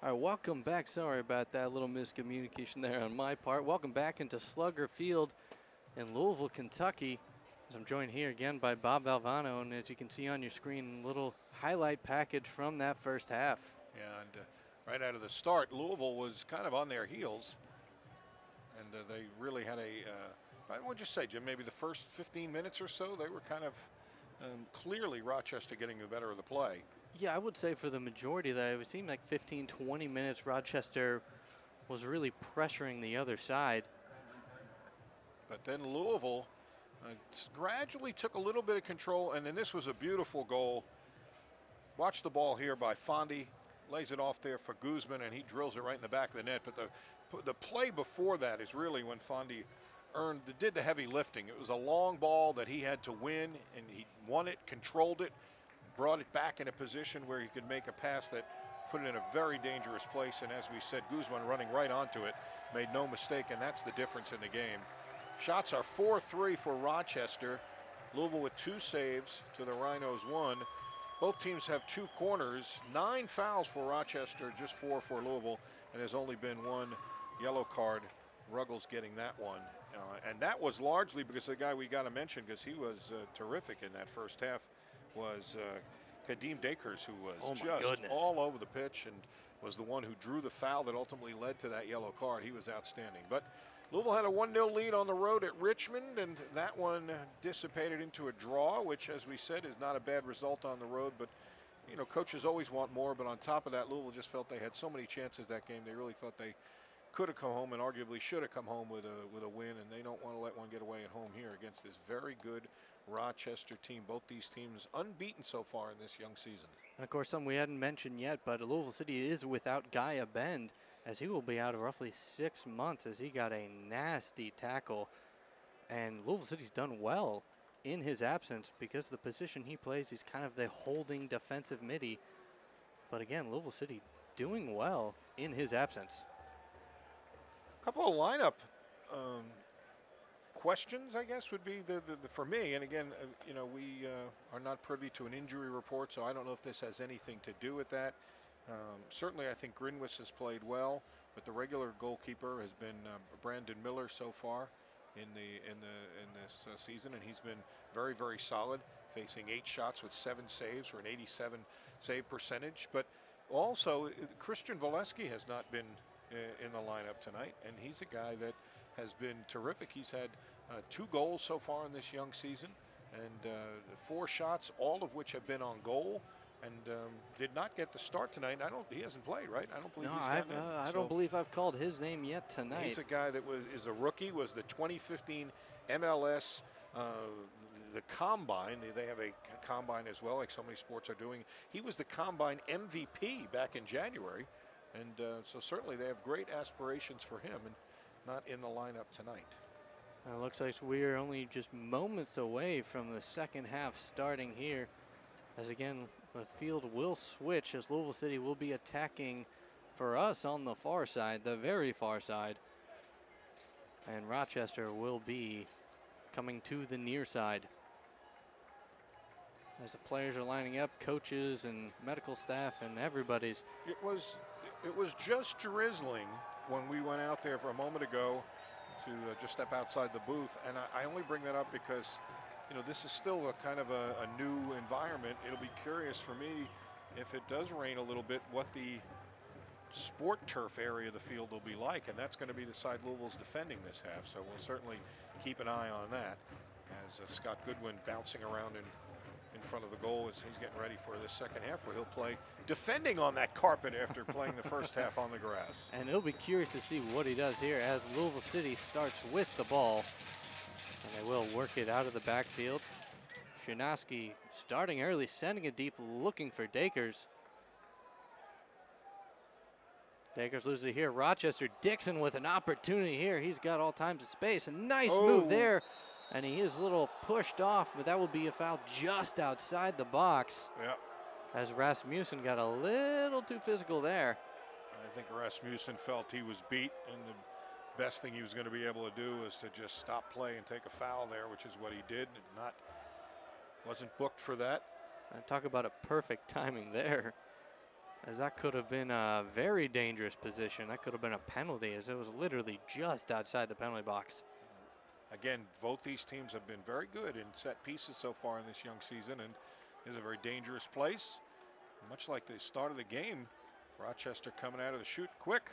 All right, welcome back. Sorry about that little miscommunication there on my part. Welcome back into Slugger Field in Louisville, Kentucky. As I'm joined here again by Bob Valvano, and as you can see on your screen, a little highlight package from that first half. Yeah, and right out of the start, Louisville was kind of on their heels, and they really had I would just say, Jim, maybe the first 15 minutes or so, they were kind of clearly Rochester getting the better of the play. Yeah, I would say for the majority of that, it would seem like 15, 20 minutes, Rochester was really pressuring the other side. But then Louisville gradually took a little bit of control, and then this was a beautiful goal. Watch the ball here by Fondy, lays it off there for Guzman, and he drills it right in the back of the net. But the play before that is really when Fondy did the heavy lifting. It was a long ball that he had to win, and he won it, controlled it, brought it back in a position where he could make a pass that put it in a very dangerous place. And as we said, Guzman running right onto it, made no mistake, and that's the difference in the game. Shots are 4-3 for Rochester. Louisville with 2 saves to the Rhinos 1. Both teams have 2 corners. 9 fouls for Rochester, just 4 for Louisville, and there's only been 1 yellow card. Ruggles getting that one. And that was largely because the guy we got to mention, because he was terrific in that first half, was Kadeem Dakers, who was just all over the pitch and was the one who drew the foul that ultimately led to that yellow card. He was outstanding. But Louisville had a 1-0 lead on the road at Richmond, and that one dissipated into a draw, which, as we said, is not a bad result on the road. But, you know, coaches always want more. But on top of that, Louisville just felt they had so many chances that game. They really thought they could have come home and arguably should have come home with a win, and they don't want to let one get away at home here against this very good Rochester team. Both these teams unbeaten so far in this young season. And of course, something we hadn't mentioned yet, but Louisville City is without Gaia Bend, as he will be out of roughly 6 months as he got a nasty tackle. And Louisville City's done well in his absence because the position he plays is kind of the holding defensive midi. But again, Louisville City doing well in his absence. A couple of lineup questions, I guess, would be the for me. And again, you know, we are not privy to an injury report, so I don't know if this has anything to do with that. Certainly, I think Grinwis has played well, but the regular goalkeeper has been Brandon Miller so far in this season, and he's been very, very solid, facing 8 shots with 7 saves for an 87 save percentage. But also, Christian Valesky has not been in the lineup tonight, and he's a guy that has been terrific. He's had 2 goals so far in this young season, and 4 shots, all of which have been on goal, and did not get the start tonight. He hasn't played, right? I don't believe he's gotten in. I don't believe I've called his name yet tonight. He's a guy that is a rookie, was the 2015 MLS the Combine. They have a Combine as well, like so many sports are doing. He was the Combine MVP back in January, and so certainly they have great aspirations for him, and not in the lineup tonight. It looks like we're only just moments away from the second half starting here. As again, the field will switch as Louisville City will be attacking for us on the far side, the very far side. And Rochester will be coming to the near side. As the players are lining up, coaches and medical staff and everybody's. It was just drizzling when we went out there for a moment ago to just step outside the booth. And I only bring that up because, you know, this is still a kind of a new environment. It'll be curious for me if it does rain a little bit, what the sport turf area of the field will be like. And that's going to be the side Louisville's defending this half. So we'll certainly keep an eye on that as Scott Goodwin bouncing around in front of the goal as he's getting ready for the second half, where he'll play defending on that carpet after playing the first half on the grass. And it'll be curious to see what he does here as Louisville City starts with the ball. And they will work it out of the backfield. Shinoski starting early, sending it deep, looking for Dakers. Dakers loses it here. Rochester, Dixon with an opportunity here. He's got all kinds of space. A nice move there. And he is a little pushed off, but that will be a foul just outside the box. Yeah. As Rasmussen got a little too physical there. I think Rasmussen felt he was beat, and the best thing he was going to be able to do is to just stop play and take a foul there, which is what he did. Wasn't booked for that. Talk about a perfect timing there. as that could have been a very dangerous position. That could have been a penalty, as it was literally just outside the penalty box. Again, both these teams have been very good in set pieces so far in this young season, and is a very dangerous place. Much like the start of the game, Rochester coming out of the chute quick.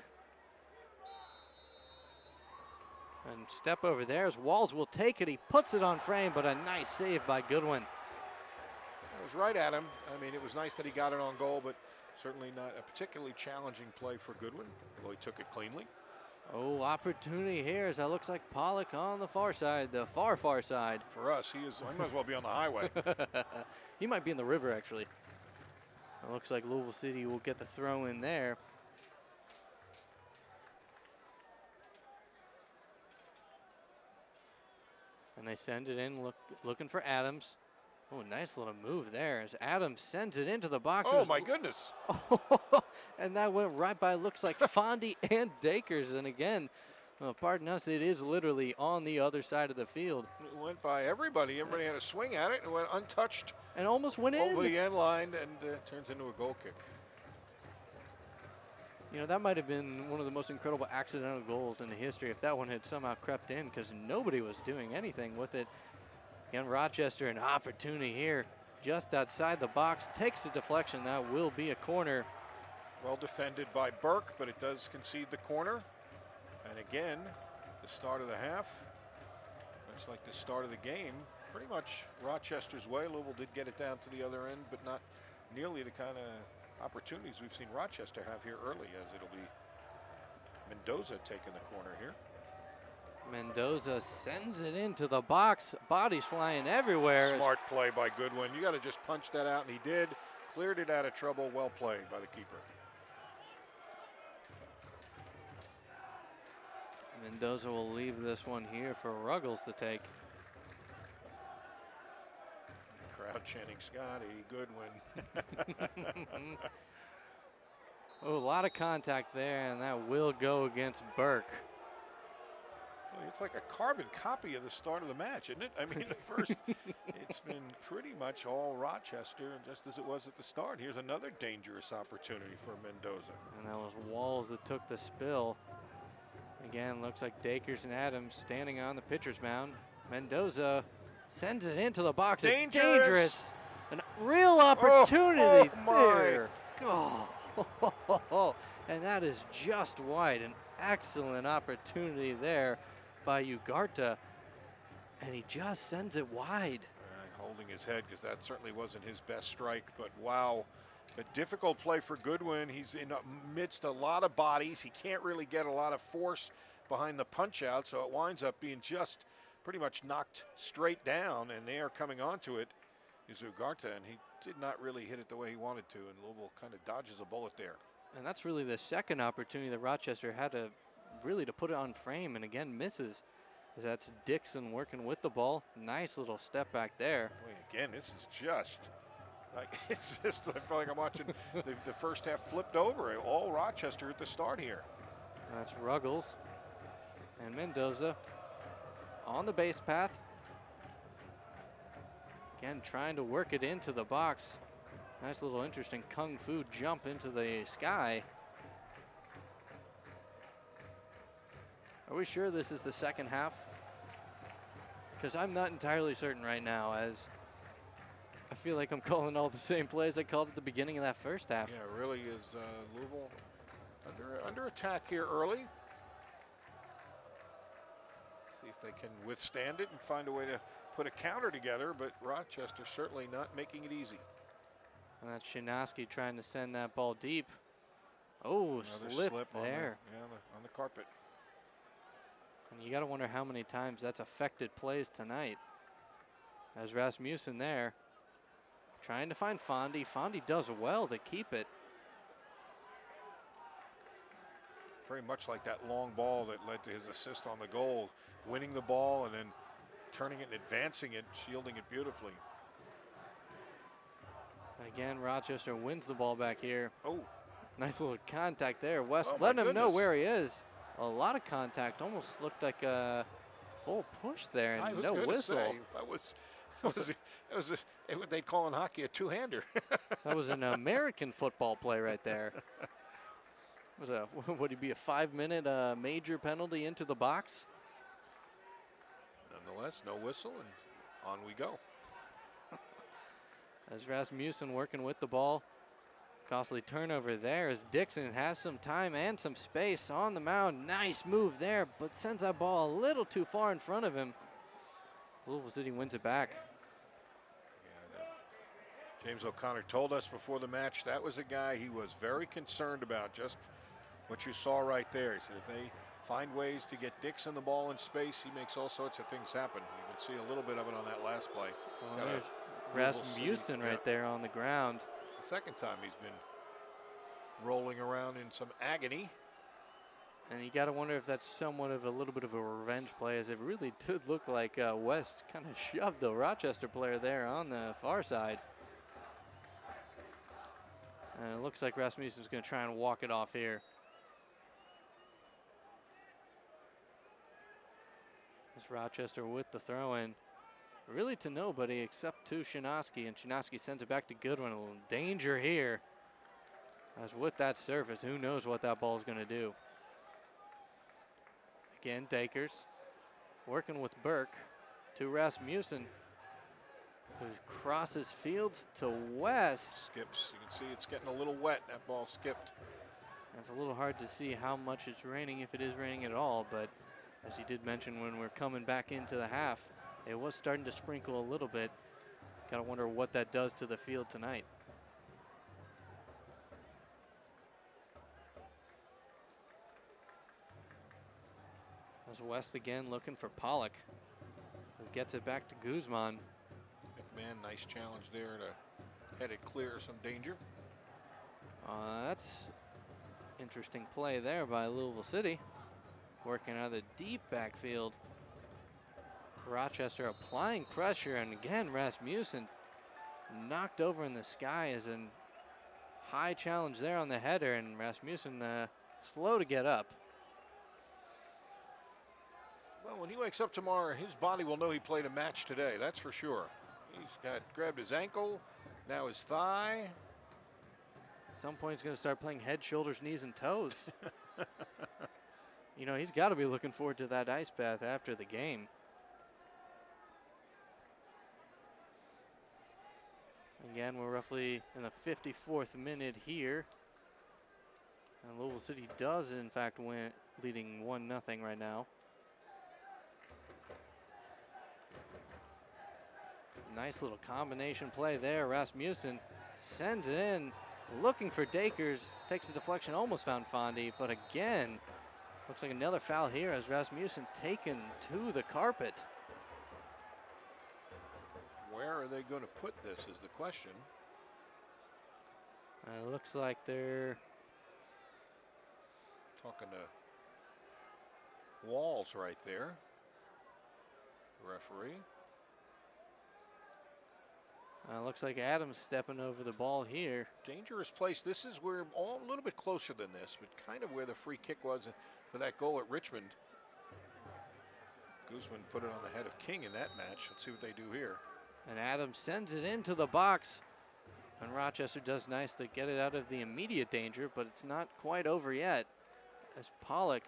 And step over there as Walls will take it. He puts it on frame, but a nice save by Goodwin. It was right at him. I mean, it was nice that he got it on goal, but certainly not a particularly challenging play for Goodwin, although he took it cleanly. Oh, opportunity here as that looks like Pollock on the far side, the far side. For us, he might as well be on the highway. He might be in the river, actually. It looks like Louisville City will get the throw in there. And they send it in, looking for Adams. Oh, nice little move there as Adams sends it into the box. Oh, my goodness. And that went right by, looks like Fondy and Dakers. And again, pardon us, it is literally on the other side of the field. It went by everybody. Everybody had a swing at it and went untouched. And almost went in. Over the end line and turns into a goal kick. You know, that might have been one of the most incredible accidental goals in the history if that one had somehow crept in, because nobody was doing anything with it. Again, Rochester, an opportunity here just outside the box, takes a deflection. That will be a corner. Well defended by Burke, but it does concede the corner. And again, the start of the half, much like the start of the game, pretty much Rochester's way. Louisville did get it down to the other end, but not nearly the kind of opportunities we've seen Rochester have here early, as it'll be Mendoza taking the corner here. Mendoza sends it into the box. Bodies flying everywhere. Smart play by Goodwin. You got to just punch that out, and he did. Cleared it out of trouble. Well played by the keeper. Mendoza will leave this one here for Ruggles to take. Crowd chanting Scotty Goodwin. Oh, a lot of contact there, and that will go against Burke. It's like a carbon copy of the start of the match, isn't it? I mean, the first, it's been pretty much all Rochester, just as it was at the start. Here's another dangerous opportunity for Mendoza. And that was Walls that took the spill. Again, looks like Dakers and Adams standing on the pitcher's mound. Mendoza sends it into the box. Dangerous. An real opportunity there. Oh. And that is just wide. An excellent opportunity there by Ugarte, and he just sends it wide. Holding his head, because that certainly wasn't his best strike, but wow, a difficult play for Goodwin. He's in amidst a lot of bodies. He can't really get a lot of force behind the punch out, so it winds up being just pretty much knocked straight down, and they are coming onto it is Ugarte, and he did not really hit it the way he wanted to, and Louisville kind of dodges a bullet there. And that's really the second opportunity that Rochester had to put it on frame, and again misses. That's Dixon working with the ball. Nice little step back there. Boy, again, this is just like, it's just, I feel like I'm watching the first half flipped over. All Rochester at the start here. That's Ruggles and Mendoza on the base path. Again, trying to work it into the box. Nice little interesting kung fu jump into the sky. Are we sure this is the second half? Because I'm not entirely certain right now, as I feel like I'm calling all the same plays I called at the beginning of that first half. Yeah, it really is. Louisville under attack here early. See if they can withstand it and find a way to put a counter together, but Rochester certainly not making it easy. And that's Shinoski trying to send that ball deep. Oh, slip there. On the carpet. And you got to wonder how many times that's affected plays tonight. As Rasmussen there, trying to find Fondy. Fondy does well to keep it. Very much like that long ball that led to his assist on the goal. Winning the ball and then turning it and advancing it, shielding it beautifully. Again, Rochester wins the ball back here. Oh. Nice little contact there. West letting him know where he is. A lot of contact. Almost looked like a full push there and no whistle. What they call in hockey a two-hander. That was an American football play right there. It was would it be a 5-minute major penalty into the box? Nonetheless, no whistle, and on we go. As Rasmussen working with the ball. Costly turnover there as Dixon has some time and some space on the mound. Nice move there, but sends that ball a little too far in front of him. Louisville City wins it back. Yeah, James O'Connor told us before the match that was a guy he was very concerned about, just what you saw right there. He said if they find ways to get Dixon the ball in space, he makes all sorts of things happen. You can see a little bit of it on that last play. Well, there's Rasmussen right there on the ground. It's the second time he's been rolling around in some agony. And you got to wonder if that's somewhat of a little bit of a revenge play, as it really did look like West kind of shoved the Rochester player there on the far side. And it looks like Rasmussen's going to try and walk it off here. This Rochester with the throw-in. Really to nobody except to Shinosky, and Shinosky sends it back to Goodwin. A little danger here. As with that surface, who knows what that ball is going to do. Again, Dakers working with Burke to Rasmussen, who crosses fields to West. Skips. You can see it's getting a little wet. That ball skipped. It's a little hard to see how much it's raining, if it is raining at all, but as you did mention when we're coming back into the half, it was starting to sprinkle a little bit. Gotta wonder what that does to the field tonight. As West again looking for Pollock, who gets it back to Guzman. McMahon, nice challenge there to head it clear some danger. That's interesting play there by Louisville City. Working out of the deep backfield. Rochester applying pressure, and again Rasmussen knocked over in the sky as a high challenge there on the header, and Rasmussen slow to get up. Well, when he wakes up tomorrow, his body will know he played a match today, that's for sure. He's grabbed his ankle, now his thigh. At some point he's going to start playing head, shoulders, knees, and toes. You know, he's got to be looking forward to that ice bath after the game. Again, we're roughly in the 54th minute here. And Louisville City does, in fact, win, leading 1-0 right now. Nice little combination play there. Rasmussen sends it in, looking for Dakers. Takes the deflection, almost found Fondy, but again, looks like another foul here as Rasmussen taken to the carpet. Where are they going to put this is the question. It looks like they're talking to Walls right there, the referee. Looks like Adams stepping over the ball here. Dangerous place. This is where a little bit closer than this, but kind of where the free kick was for that goal at Richmond. Guzman put it on the head of King in that match. Let's see what they do here. And Adams sends it into the box. And Rochester does nice to get it out of the immediate danger, but it's not quite over yet. As Pollock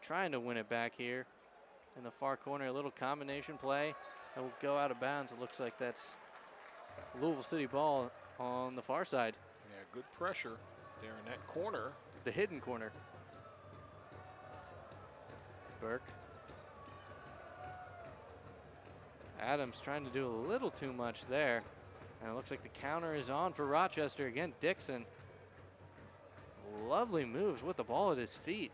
trying to win it back here in the far corner. A little combination play that will go out of bounds. It looks like that's Louisville City ball on the far side. Yeah, good pressure there in that corner. The hidden corner. Burke. Adams trying to do a little too much there. And it looks like the counter is on for Rochester. Again, Dixon. Lovely moves with the ball at his feet.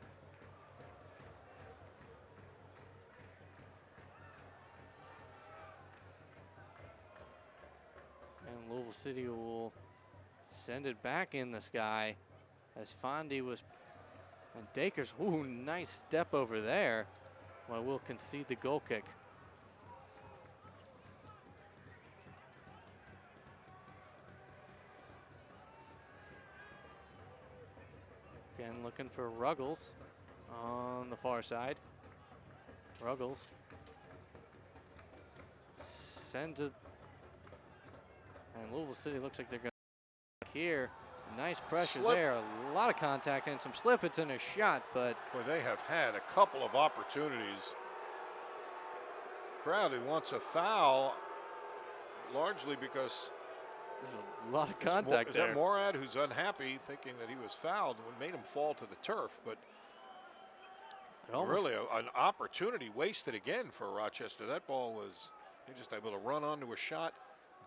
And Louisville City will send it back in the sky as Fondy was, and Dakers, ooh, nice step over there. Well, we'll concede the goal kick. Again, looking for Ruggles on the far side. Ruggles sends it. And Louisville City looks like they're going to here. Nice pressure there. A lot of contact and some slip. It's in a shot, but boy, they have had a couple of opportunities. Crowley wants a foul, largely because there's a lot of contact there. Is that Morad who's unhappy, thinking that he was fouled, and made him fall to the turf? But really an opportunity wasted again for Rochester. That ball was, they just able to run onto a shot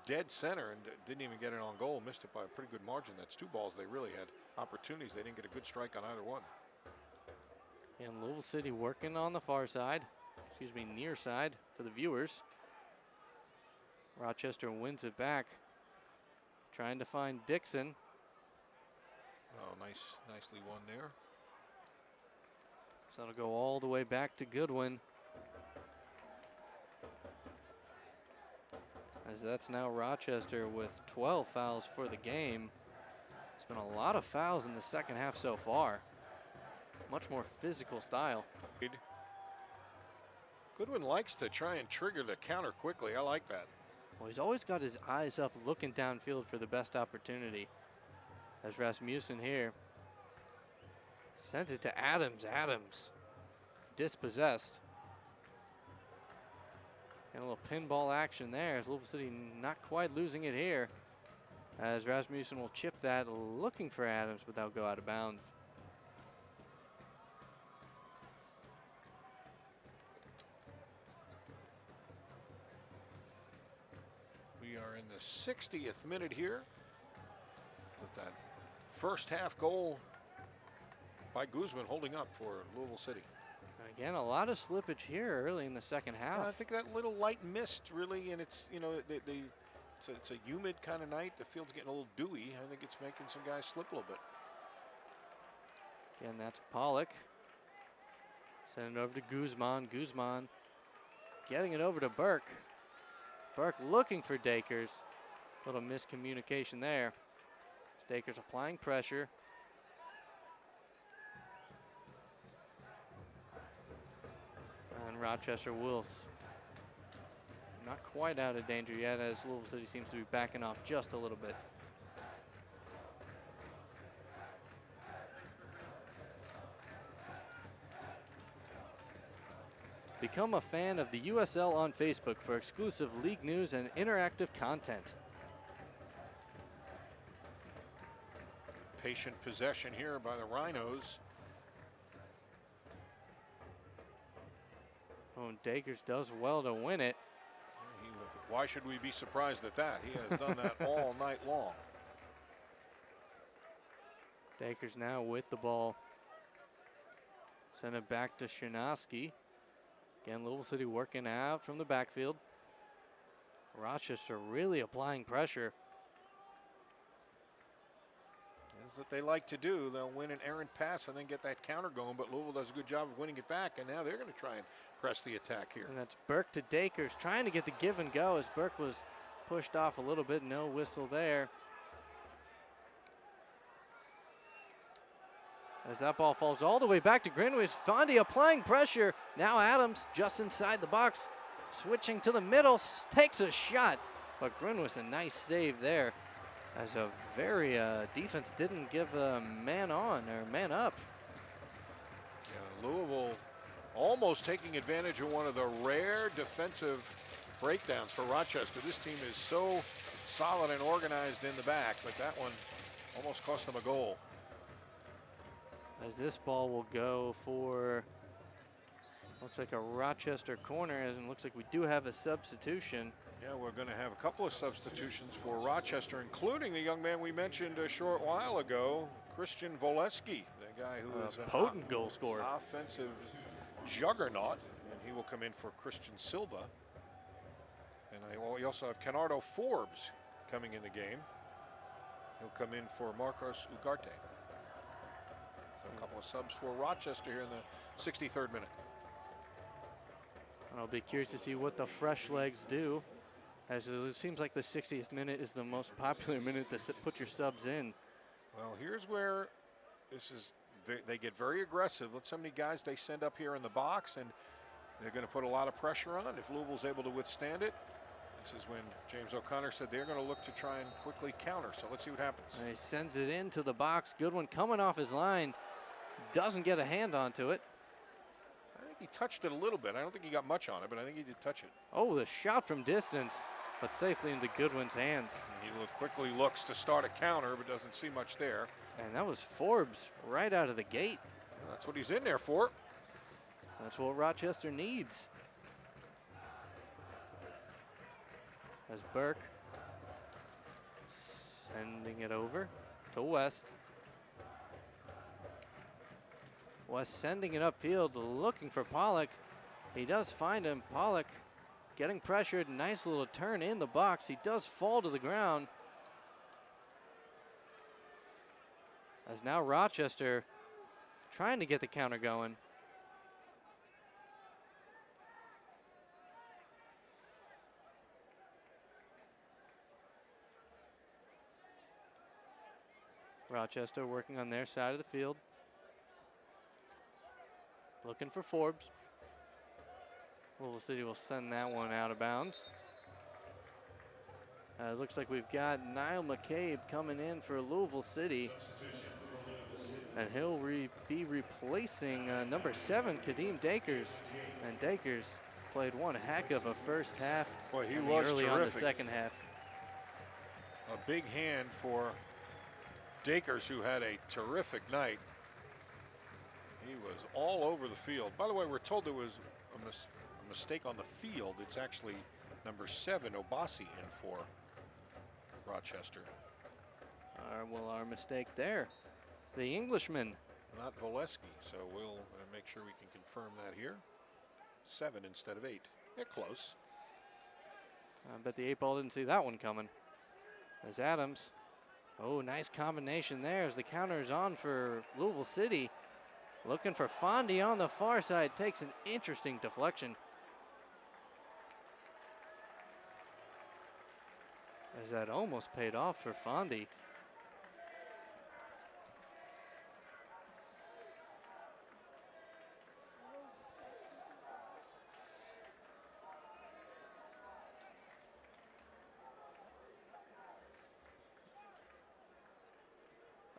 dead center and didn't even get it on goal. Missed it by a pretty good margin. That's two balls they really had opportunities. They didn't get a good strike on either one. And Louisville City working on the far side, excuse me, near side for the viewers. Rochester wins it back, trying to find Dixon. Oh, nicely won there. So it'll go all the way back to Goodwin. As that's now Rochester with 12 fouls for the game. It's been a lot of fouls in the second half so far. Much more physical style. Goodwin likes to try and trigger the counter quickly. I like that. Well, he's always got his eyes up looking downfield for the best opportunity. As Rasmussen here sends it to Adams. Adams dispossessed. And a little pinball action there as Louisville City not quite losing it here. As Rasmussen will chip that, looking for Adams, but that'll go out of bounds. We are in the 60th minute here with that first half goal by Guzman holding up for Louisville City. Again, a lot of slippage here early in the second half. I think that little light mist really, and it's, you know, it's a humid kind of night. The field's getting a little dewy. I think it's making some guys slip a little bit. Again, that's Pollock. Sending it over to Guzman. Guzman getting it over to Burke. Burke looking for Dakers. Little miscommunication there. Dakers applying pressure. And Rochester Wills not quite out of danger yet, as Louisville City seems to be backing off just a little bit. Become a fan of the USL on Facebook for exclusive league news and interactive content. Patient possession here by the Rhinos. Oh, and Dakers does well to win it. Why should we be surprised at that? He has done that all night long. Dakers now with the ball. Send it back to Shinosky. Again, Louisville City working out from the backfield. Rochester really applying pressure. That's what they like to do. They'll win an errant pass and then get that counter going, but Louisville does a good job of winning it back, and now they're going to try and press the attack here. And that's Burke to Dakers, trying to get the give and go as Burke was pushed off a little bit. No whistle there. As that ball falls all the way back to Greenwich. Fondy applying pressure. Now Adams just inside the box. Switching to the middle, takes a shot. But Greenwich, a nice save there. As a very defense didn't give a man on or man up. Yeah, Louisville almost taking advantage of one of the rare defensive breakdowns for Rochester. This team is so solid and organized in the back, but that one almost cost them a goal. As this ball will go for, looks like a Rochester corner, and looks like we do have a substitution. Yeah, we're going to have a couple of substitutions for Rochester, including the young man we mentioned a short while ago, Christian Voleski, the guy who is a potent goal scorer, offensive juggernaut, and he will come in for Christian Silva. And we also have Kenardo Forbes coming in the game. He'll come in for Marcos Ugarte. So a couple of subs for Rochester here in the 63rd minute. I'll be curious to see what the fresh legs do, as it seems like the 60th minute is the most popular minute to put your subs in. Well, here's where this is. They get very aggressive. Look how many guys they send up here in the box, and they're going to put a lot of pressure on. If Louisville's able to withstand it, This is when James O'Connor said they're going to look to try and quickly counter. So let's see what happens. And he sends it into the box. Goodwin coming off his line. Doesn't get a hand onto it. I think he touched it a little bit. I don't think he got much on it, but I think he did touch it. Oh, the shot from distance, but safely into Goodwin's hands. And he quickly looks to start a counter, but doesn't see much there. And that was Forbes right out of the gate. And that's what he's in there for. That's what Rochester needs. As Burke sending it over to West. West sending it upfield, looking for Pollock. He does find him. Pollock getting pressured. Nice little turn in the box. He does fall to the ground. As now Rochester trying to get the counter going. Rochester working on their side of the field. Looking for Forbes. Louisville City will send that one out of bounds. It looks like we've got Niall McCabe coming in for Louisville City. And he'll be replacing number 7, Kadeem Dakers. And Dakers played one heck of a first half. Boy, he was early terrific. on the second half. A big hand for Dakers, who had a terrific night. He was all over the field. By the way, we're told there was a mistake on the field. It's actually number 7, Obasi, in for Rochester. Well, our mistake there. The Englishman. Not Voleski, so we'll make sure we can confirm that here. 7 instead of 8. They're close. I bet the 8 ball didn't see that one coming. There's Adams. Oh, nice combination there as the counter is on for Louisville City. Looking for Fondy on the far side. Takes an interesting deflection. As that almost paid off for Fondy.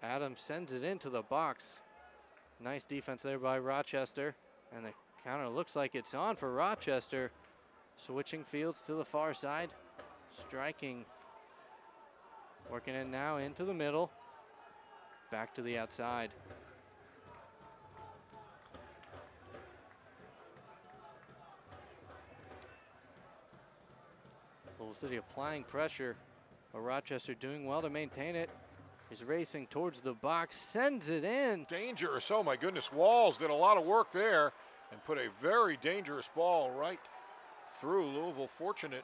Adams sends it into the box. Nice defense there by Rochester. And the counter looks like it's on for Rochester. Switching fields to the far side. Striking. Working it now into the middle. Back to the outside. Louisville City applying pressure. But Rochester doing well to maintain it. He's racing towards the box, sends it in. Dangerous, oh my goodness. Walls did a lot of work there and put a very dangerous ball right through Louisville. Fortunate,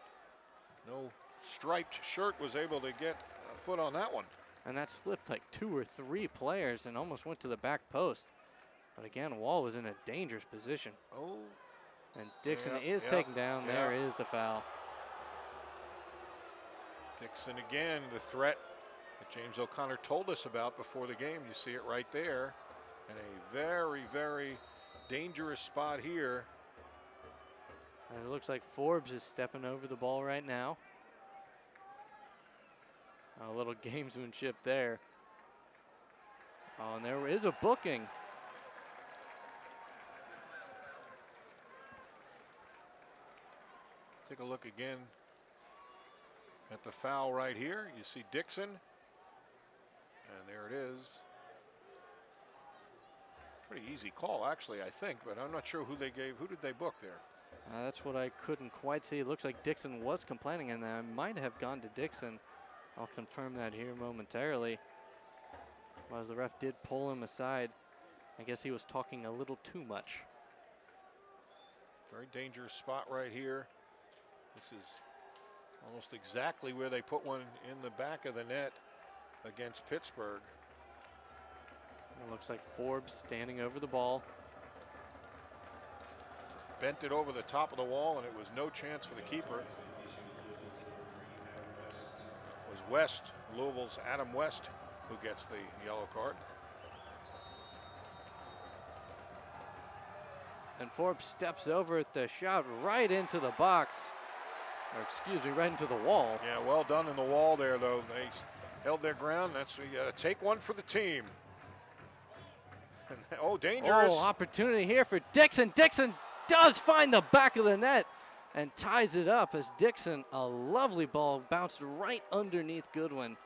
no striped shirt was able to get a foot on that one. And that slipped like 2 or 3 players and almost went to the back post. But again, Wall was in a dangerous position. Oh. And Dixon is taken down. There is the foul. Dixon again, the threat that James O'Connor told us about before the game. You see it right there. And a very, very dangerous spot here. And it looks like Forbes is stepping over the ball right now. A little gamesmanship there. Oh, and there is a booking. Take a look again at the foul right here. You see Dixon. And there it is. Pretty easy call, actually, I think, but I'm not sure who they gave. Who did they book there? That's what I couldn't quite see. It looks like Dixon was complaining, and I might have gone to Dixon. I'll confirm that here momentarily. Well, as the ref did pull him aside, I guess he was talking a little too much. Very dangerous spot right here. This is almost exactly where they put one in the back of the net against Pittsburgh. It looks like Forbes standing over the ball. Just bent it over the top of the wall, and it was no chance for the keeper. It was West, Louisville's Adam West, who gets the yellow card. And Forbes steps over it, the shot right into the box. Or excuse me, right into the wall. Yeah, well done in the wall there, though. They held their ground. That's what you got to take one for the team. Oh, dangerous. Oh, opportunity here for Dixon. Dixon does find the back of the net and ties it up as Dixon, a lovely ball, bounced right underneath Goodwin.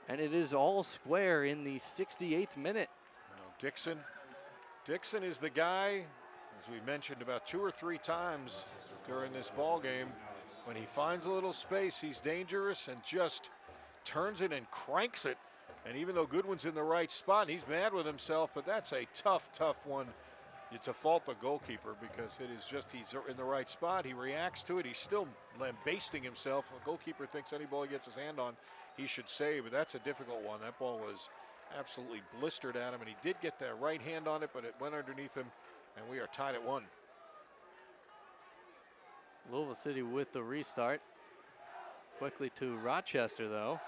And it is all square in the 68th minute. Well, Dixon is the guy, as we mentioned about 2 or 3 times during this ball game. When he finds a little space, he's dangerous and just turns it and cranks it. And even though Goodwin's in the right spot, he's mad with himself, but that's a tough one to fault the goalkeeper, because it is just, he's in the right spot. He reacts to it. He's still lambasting himself. The goalkeeper thinks any ball he gets his hand on, he should save, but that's a difficult one. That ball was absolutely blistered at him, and he did get that right hand on it, but it went underneath him, and we are tied at 1. Louisville City with the restart. Quickly to Rochester, though.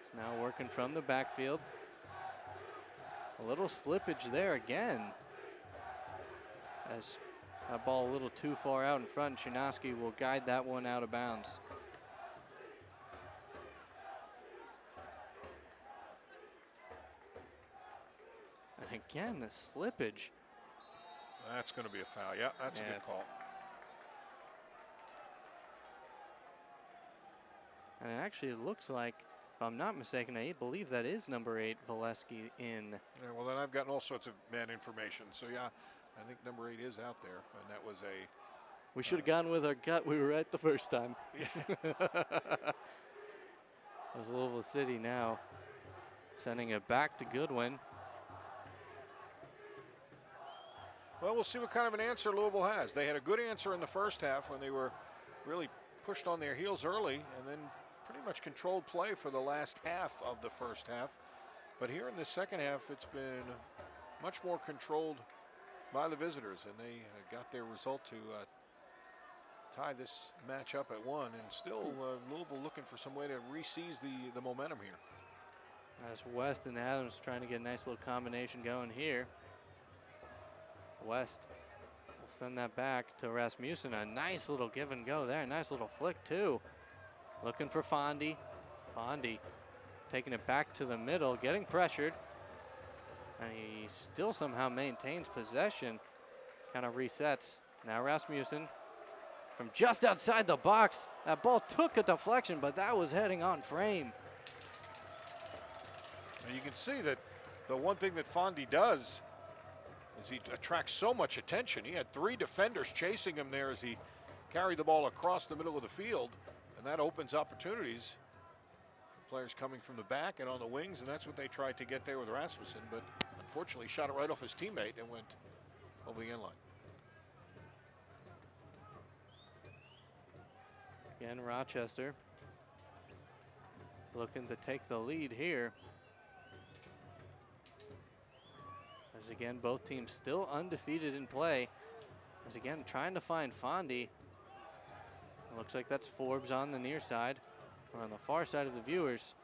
It's now working from the backfield. A little slippage there again, as that ball a little too far out in front. Chinaski will guide that one out of bounds. And again, the slippage. That's going to be a foul. Yeah, that's a good call. And it actually looks like, if I'm not mistaken, I believe that is number 8, Valesky, in. Yeah, well, then I've gotten all sorts of bad information. So, yeah, I think number 8 is out there. And that was a. We should have gone with our gut. We were right the first time. Yeah. It was Louisville City now sending it back to Goodwin. Well, we'll see what kind of an answer Louisville has. They had a good answer in the first half when they were really pushed on their heels early, and then pretty much controlled play for the last half of the first half. But here in the second half, it's been much more controlled by the visitors, and they got their result to tie this match up at 1. And still, Louisville looking for some way to re-seize the momentum here. As West and Adams trying to get a nice little combination going here. West will send that back to Rasmussen. A nice little give and go there. Nice little flick too. Looking for Fondy. Fondy taking it back to the middle, getting pressured. And he still somehow maintains possession. Kind of resets. Now Rasmussen from just outside the box. That ball took a deflection, but that was heading on frame. And you can see that the one thing that Fondy does is he attracts so much attention. He had 3 defenders chasing him there as he carried the ball across the middle of the field, and that opens opportunities for players coming from the back and on the wings, and that's what they tried to get there with Rasmussen, but unfortunately shot it right off his teammate and went over the end line. Again, Rochester looking to take the lead here. As again, both teams still undefeated in play. As again, trying to find Fondy. It looks like that's Forbes on the near side, or on the far side of the viewers.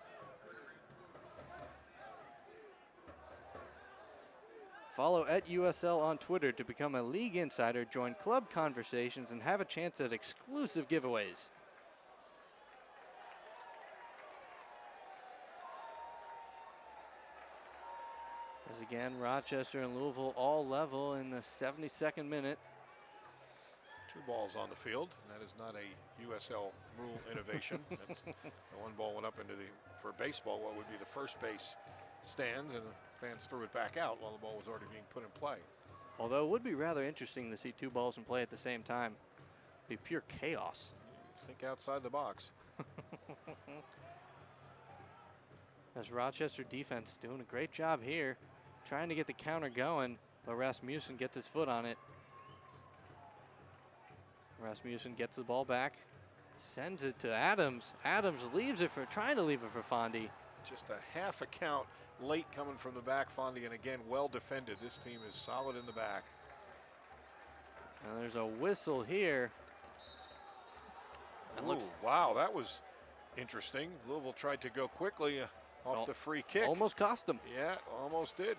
Follow @USL on Twitter to become a league insider, join club conversations, and have a chance at exclusive giveaways. As again, Rochester and Louisville all level in the 72nd minute. 2 balls on the field. That is not a USL rule innovation. That's, the one ball went up into for baseball, what would be the first base stands, and the fans threw it back out while the ball was already being put in play. Although it would be rather interesting to see 2 balls in play at the same time. It'd be pure chaos. Think outside the box. As Rochester defense doing a great job here, trying to get the counter going, but Rasmussen gets his foot on it. Rasmussen gets the ball back, sends it to Adams. Adams leaves it trying to leave it for Fondy. Just a half a count late coming from the back, Fondy, and again, well defended. This team is solid in the back. And there's a whistle here. Ooh, wow, that was interesting. Louisville tried to go quickly off the free kick. Almost cost them. Yeah, almost did.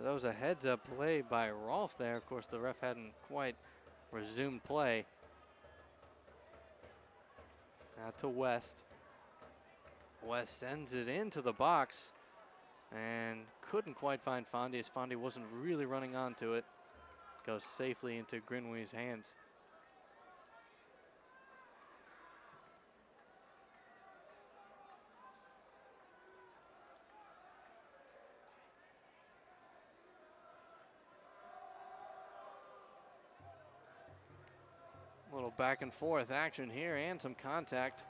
That was a heads-up play by Rolfe there. Of course, the ref hadn't quite resumed play. Now to West. West sends it into the box and couldn't quite find Fondy, as Fondy wasn't really running onto it. Goes safely into Grinwey's hands. A little back and forth action here and some contact.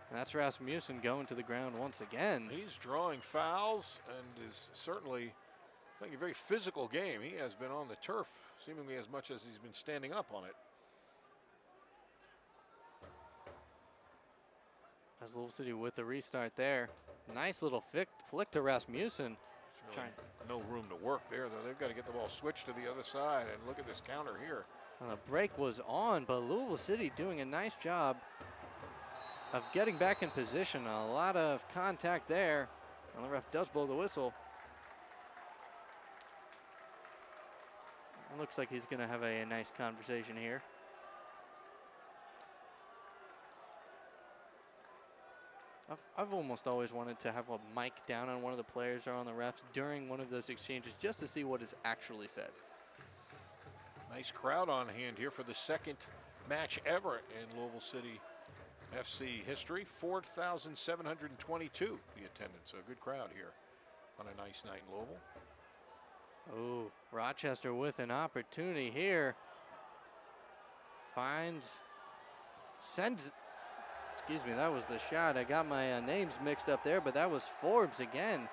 And that's Rasmussen going to the ground once again. He's drawing fouls and is certainly playing a very physical game. He has been on the turf seemingly as much as he's been standing up on it. As Louisville City with the restart there. Nice little flick to Rasmussen. Really no room to work there, though. They've got to get the ball switched to the other side, and look at this counter here. The break was on, but Louisville City doing a nice job of getting back in position. A lot of contact there, and the ref does blow the whistle. It looks like he's going to have a nice conversation here. I've almost always wanted to have a mic down on one of the players or on the refs during one of those exchanges just to see what is actually said. Nice crowd on hand here for the second match ever in Louisville City FC history. 4,722 the attendance. So a good crowd here on a nice night in Louisville. Oh, Rochester with an opportunity here. Sends, excuse me, that was the shot. I got my names mixed up there, but that was Forbes again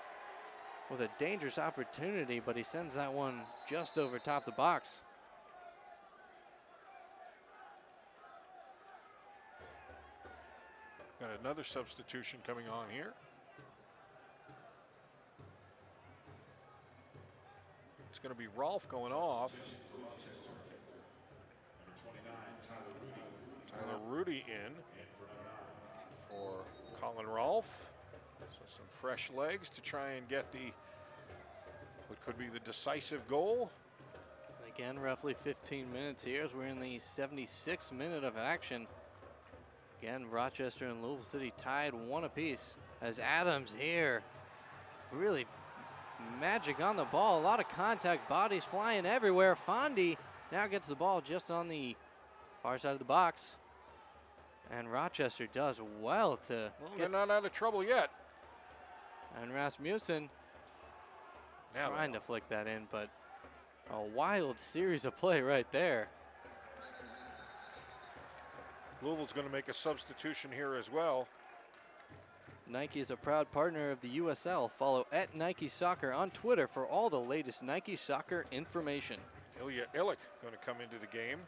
with a dangerous opportunity, but he sends that one just over top the box. Got another substitution coming on here. It's going to be Rolfe going off. Tyler Rudy in for Colin Rolfe. So some fresh legs to try and get what could be the decisive goal. And again, roughly 15 minutes here as we're in the 76th minute of action. Again, Rochester and Louisville City tied one apiece as Adams here really magic on the ball. A lot of contact, bodies flying everywhere. Fondy now gets the ball just on the far side of the box. And Rochester does well to they're not out of trouble yet. And Rasmussen now trying to flick that in, but a wild series of play right there. Louisville's going to make a substitution here as well. Nike is a proud partner of the USL. Follow @Nike Soccer on Twitter for all the latest Nike soccer information. Ilya Illich going to come into the game.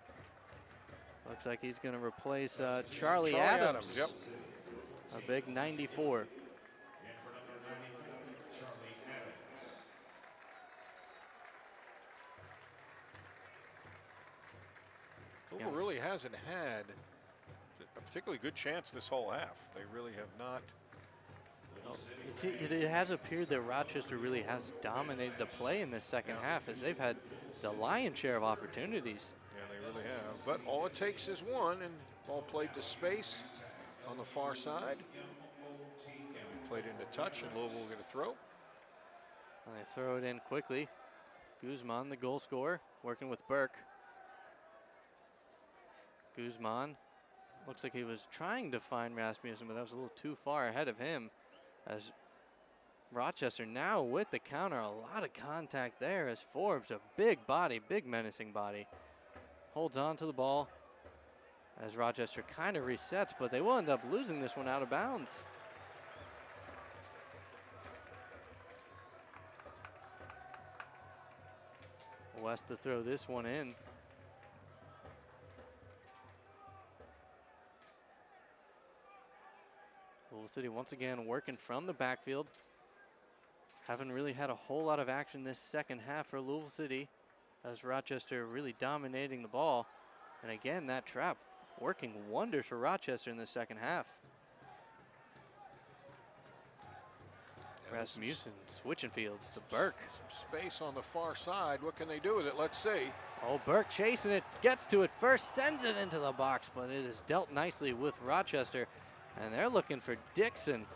Looks like he's going to replace Charlie Adams. Yep. A big 94. Louisville really hasn't had a particularly good chance this whole half. They really have not. It has appeared that Rochester really has dominated the play in this second half, as they've had the lion's share of opportunities. Yeah, they really have. But all it takes is one, and ball played to space on the far side. Played into touch, and Louisville will get a throw. And they throw it in quickly. Guzman, the goal scorer, working with Burke. Guzman looks like he was trying to find Rasmussen, but that was a little too far ahead of him. As Rochester now with the counter, a lot of contact there as Forbes, a big body, big menacing body, holds on to the ball as Rochester kind of resets, but they will end up losing this one out of bounds. West to throw this one in. Louisville City once again working from the backfield. Haven't really had a whole lot of action this second half for Louisville City, as Rochester really dominating the ball. And again, that trap working wonders for Rochester in the second half. Yeah, Rasmussen switching fields to Burke. Some space on the far side. What can they do with it? Let's see. Oh, Burke chasing it, gets to it first, sends it into the box, but it is dealt nicely with Rochester, and they're looking for Dixon.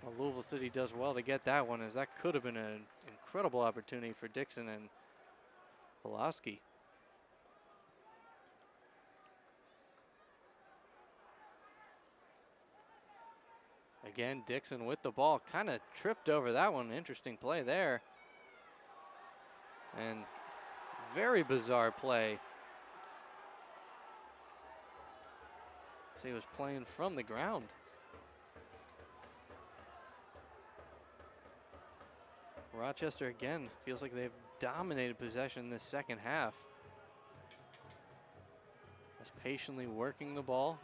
Well, Louisville City does well to get that one, as that could have been an incredible opportunity for Dixon and Pulaski. Again, Dixon with the ball, kind of tripped over that one. Interesting play there. And very bizarre play. So he was playing from the ground. Rochester again feels like they've dominated possession this second half. Just patiently working the ball.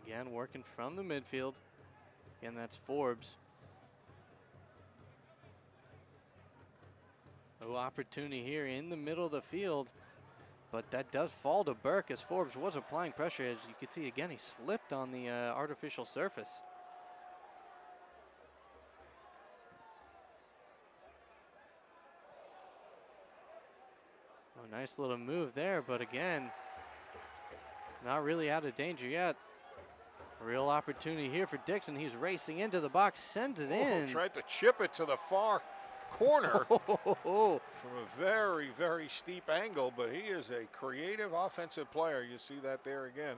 Again, working from the midfield. Again, that's Forbes. No opportunity here in the middle of the field, but that does fall to Burke as Forbes was applying pressure. As you can see, again, he slipped on the artificial surface. Oh, nice little move there, but again, not really out of danger yet. Real opportunity here for Dixon. He's racing into the box, sends it in. Tried to chip it to the far corner from a very, very steep angle, but he is a creative offensive player. You see that there again.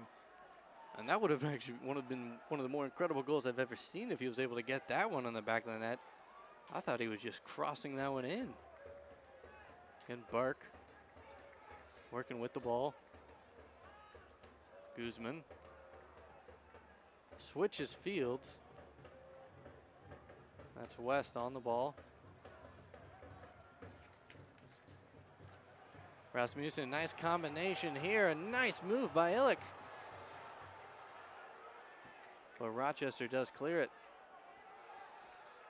And that would have actually been one of the more incredible goals I've ever seen if he was able to get that one on the back of the net. I thought he was just crossing that one in. And Burke working with the ball. Guzman switches fields. That's West on the ball. Rasmussen, nice combination here. A nice move by Illich. But Rochester does clear it.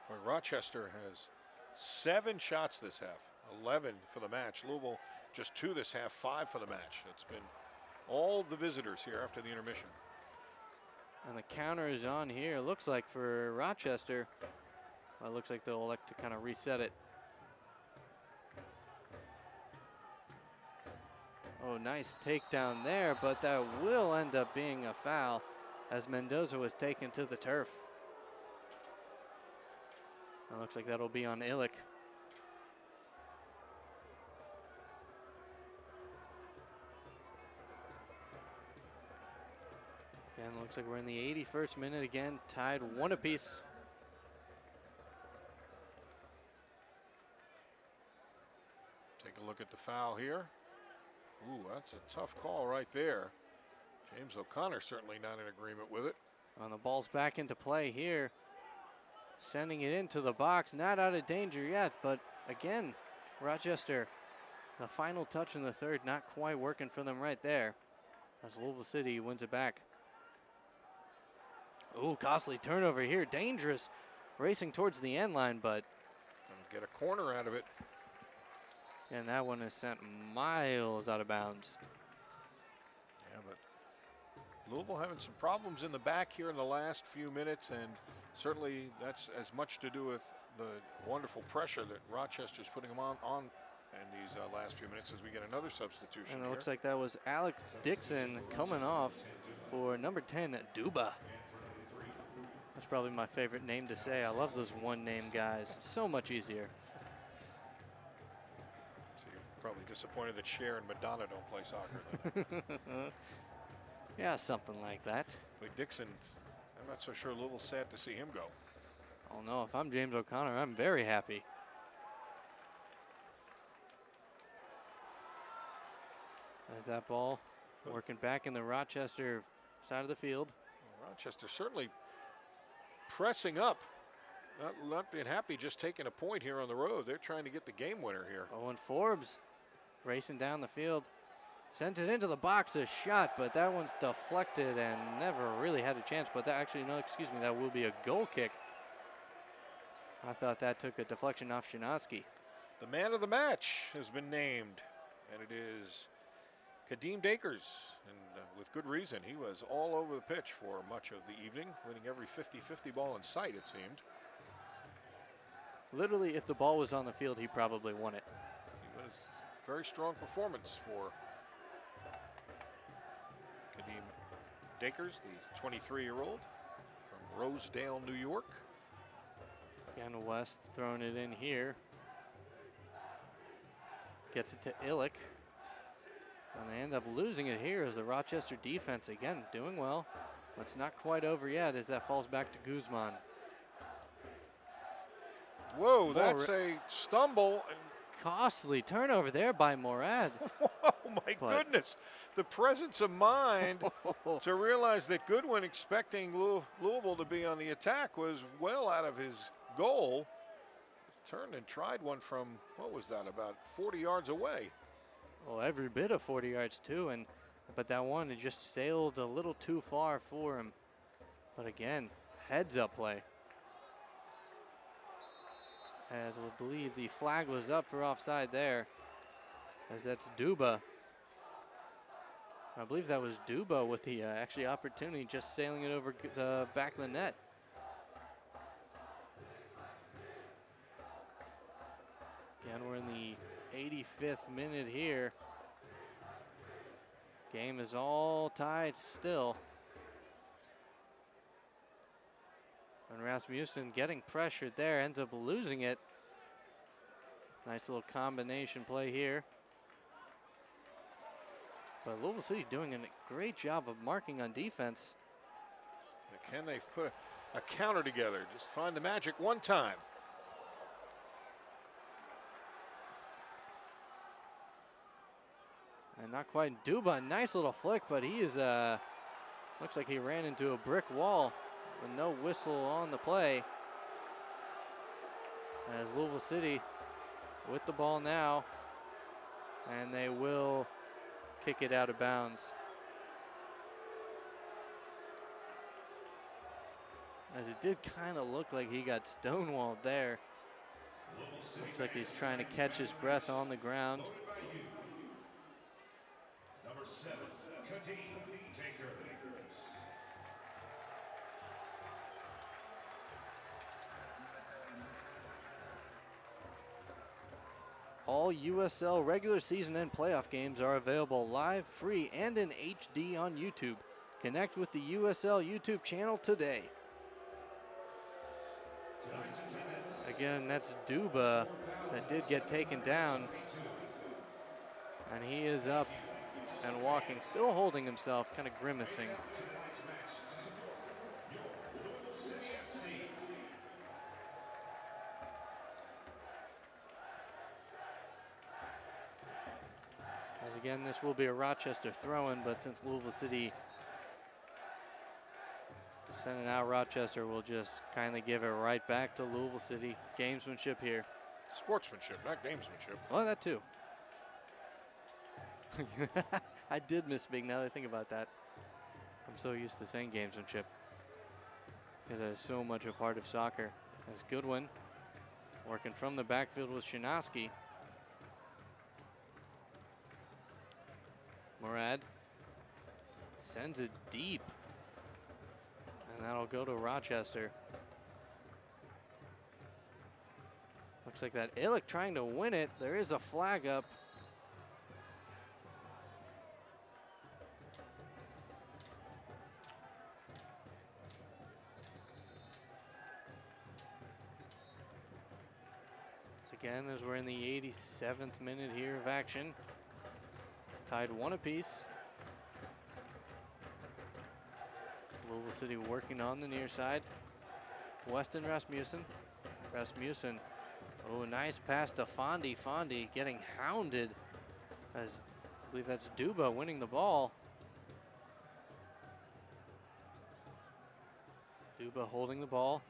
Well, Rochester has 7 shots this half, 11 for the match. Louisville just 2 this half, 5 for the match. It's been all the visitors here after the intermission. And the counter is on here. Looks like for Rochester. Well, it looks like they'll elect to kind of reset it. Oh, nice takedown there, but that will end up being a foul as Mendoza was taken to the turf. It looks like that'll be on Illich. Again, looks like we're in the 81st minute again, tied 1 apiece. Take a look at the foul here. Ooh, that's a tough call right there. James O'Connor certainly not in agreement with it. And the ball's back into play here. Sending it into the box, not out of danger yet, but again, Rochester, the final touch in the third, not quite working for them right there. As Louisville City wins it back. Ooh, costly turnover here, dangerous. Racing towards the end line, but get a corner out of it. And that one is sent miles out of bounds. Yeah, but Louisville having some problems in the back here in the last few minutes, and certainly that's as much to do with the wonderful pressure that Rochester's putting them on in these last few minutes as we get another substitution. And it here. looks like that was Alex Dixon coming off for number 10, Duba. That's probably my favorite name to say. I love those one-name guys. So much easier. Probably disappointed that Cher and Madonna don't play soccer. Yeah, something like that. But Dixon, I'm not so sure Louisville's sad to see him go. Oh no, if I'm James O'Connor, I'm very happy. As that ball working back in the Rochester side of the field. Well, Rochester certainly pressing up. Not being happy just taking a point here on the road. They're trying to get the game winner here. Oh, and Forbes racing down the field. Sent it into the box, a shot, but that one's deflected and never really had a chance. But that actually, no, excuse me, that will be a goal kick. I thought that took a deflection off Shinaski. The man of the match has been named, and it is Kadeem Dakers, and with good reason. He was all over the pitch for much of the evening, winning every 50-50 ball in sight, it seemed. Literally, if the ball was on the field, he probably won it. It was a very strong performance for Kadeem Dakers, the 23-year-old from Rosedale, New York. Again, West throwing it in here. Gets it to Illick. And they end up losing it here as the Rochester defense, again, doing well. But it's not quite over yet as that falls back to Guzman. Whoa, that's a stumble. Costly turnover there by Morad. Oh, my goodness. The presence of mind to realize that Goodwin, expecting Louisville to be on the attack, was well out of his goal. Turned and tried one from, what was that, about 40 yards away. Well, every bit of 40 yards too, but that one, it just sailed a little too far for him. But again, heads up play. As I believe the flag was up for offside there, as that's Duba. I believe that was Duba with the actually opportunity, just sailing it over the back of the net. Again, we're in the 85th minute here. Game is all tied still. And Rasmussen getting pressured there, ends up losing it. Nice little combination play here. But Louisville City doing a great job of marking on defense. Can they put a counter together? Just find the magic one time. And not quite Duba, nice little flick, but he is, looks like he ran into a brick wall with no whistle on the play. As Louisville City with the ball now, and they will kick it out of bounds. As it did kind of look like he got stonewalled there. Looks like he's trying to catch his breath on the ground. Number 7, Kadeem Dakers. All USL regular season and playoff games are available live, free, and in HD on YouTube. Connect with the USL YouTube channel today. Again, that's Duba that did get taken down. And he is up and walking, still holding himself, kind of grimacing. As again, this will be a Rochester throw-in, but since Louisville City sending out Rochester, we'll just kindly give it right back to Louisville City. Gamesmanship here. Sportsmanship, not gamesmanship. Oh, that too. I did misspeak now that I think about that. I'm so used to saying gamesmanship. It is so much a part of soccer. As Goodwin working from the backfield with Shinaski. Morad sends it deep. And that'll go to Rochester. Looks like that Illick trying to win it. There is a flag up. Again, as we're in the 87th minute here of action. Tied 1 apiece. Louisville City working on the near side. Weston Rasmussen. Rasmussen. Oh, nice pass to Fondy. Fondy getting hounded. As I believe that's Duba winning the ball. Duba holding the ball.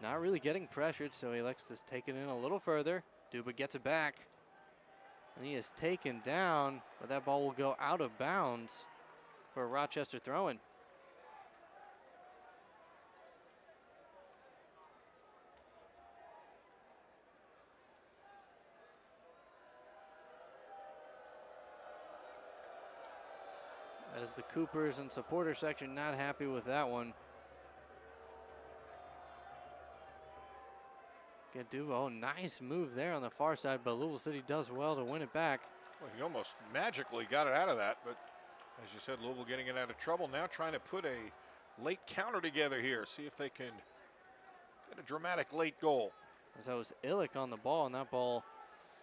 Not really getting pressured, so he elects to take it in a little further. Duba gets it back. And he is taken down, but that ball will go out of bounds for a Rochester throw-in. as the Coopers and supporter section not happy with that one. Get Dubo, nice move there on the far side, but Louisville City does well to win it back. Well, he almost magically got it out of that, but as you said, Louisville getting it out of trouble. Now trying to put a late counter together here. See if they can get a dramatic late goal. As that was Illick on the ball, and that ball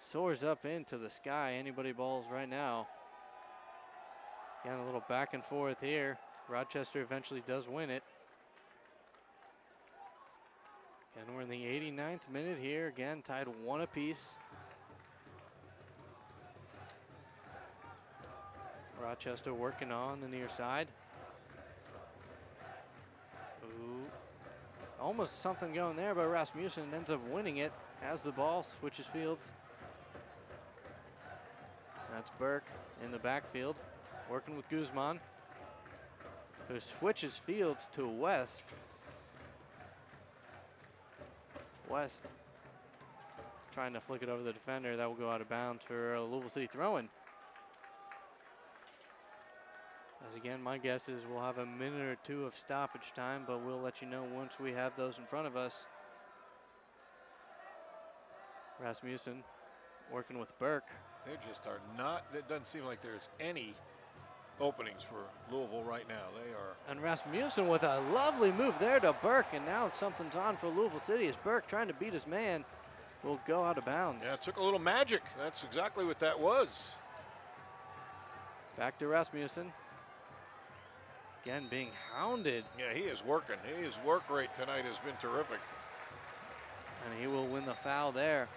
soars up into the sky. Anybody balls right now. Again, a little back and forth here. Rochester eventually does win it. And we're in the 89th minute here. Again, tied 1 apiece. Rochester working on the near side. Ooh. Almost something going there, but Rasmussen ends up winning it as the ball switches fields. That's Burke in the backfield, working with Guzman, who switches fields to West. West trying to flick it over the defender. That will go out of bounds for a Louisville City throw-in. As again, my guess is we'll have a minute or two of stoppage time, but we'll let you know once we have those in front of us. Rasmussen working with Burke. They just are not, it doesn't seem like there's any openings for Louisville right now. They are. And Rasmussen with a lovely move there to Burke, and now something's on for Louisville City as Burke, trying to beat his man, will go out of bounds. Yeah, it took a little magic. That's exactly what that was. Back to Rasmussen. Again, being hounded. Yeah, he is working. His work rate tonight has been terrific. And he will win the foul there.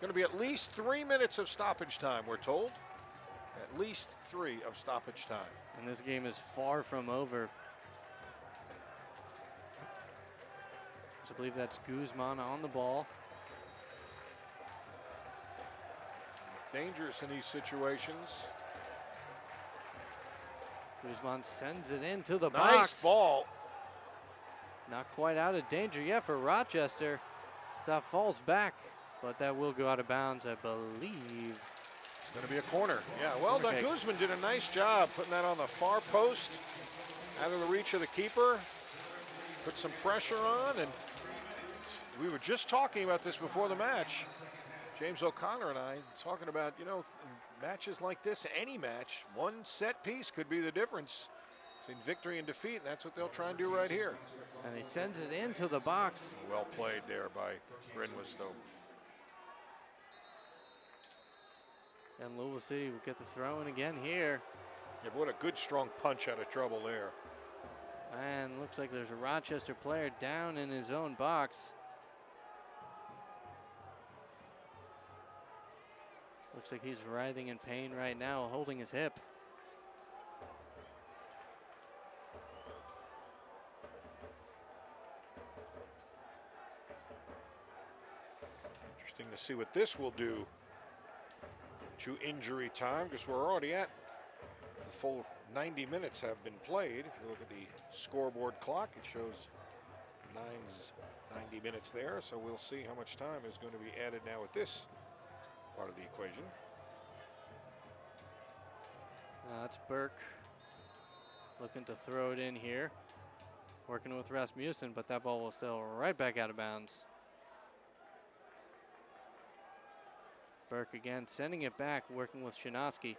Going to be at least 3 minutes of stoppage time, we're told. At least 3 of stoppage time. And this game is far from over. So I believe that's Guzman on the ball. Dangerous in these situations. Guzman sends it into the Nice box. ball. Not quite out of danger yet for Rochester. So that falls back, but that will go out of bounds, I believe. It's going to be a corner. Yeah, well done. Okay. Guzman did a nice job putting that on the far post, out of the reach of the keeper. Put some pressure on, and we were just talking about this before the match. James O'Connor and I talking about, you know, matches like this, any match, one set piece could be the difference between victory and defeat, and that's what they'll try and do right here. And he sends it into the box. Well played there by Grinwistow. And Louisville City will get the throw in again here. Yeah, what a good strong punch out of trouble there. And looks like there's a Rochester player down in his own box. Looks like he's writhing in pain right now, holding his hip. Interesting to see what this will do to injury time, because we're already at the full 90 minutes have been played. If you look at the scoreboard clock, it shows 90 minutes there, so we'll see how much time is going to be added now with this part of the equation. That's Burke looking to throw it in here. Working with Rasmussen, but that ball will sail right back out of bounds. Burke again sending it back, working with Shinosky.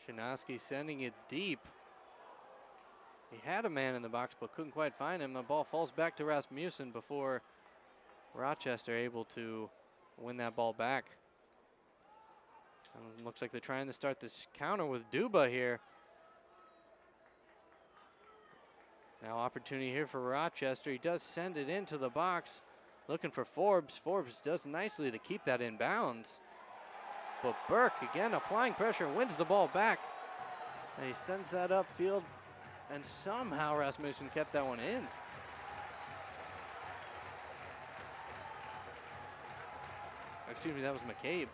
Shinosky sending it deep. He had a man in the box, but couldn't quite find him. The ball falls back to Rasmussen before Rochester able to win that ball back. And looks like they're trying to start this counter with Duba here. Now opportunity here for Rochester. He does send it into the box, looking for Forbes. Forbes does nicely to keep that in bounds. But Burke again applying pressure, wins the ball back. And he sends that upfield, and somehow Rasmussen kept that one in. Excuse me, that was McCabe.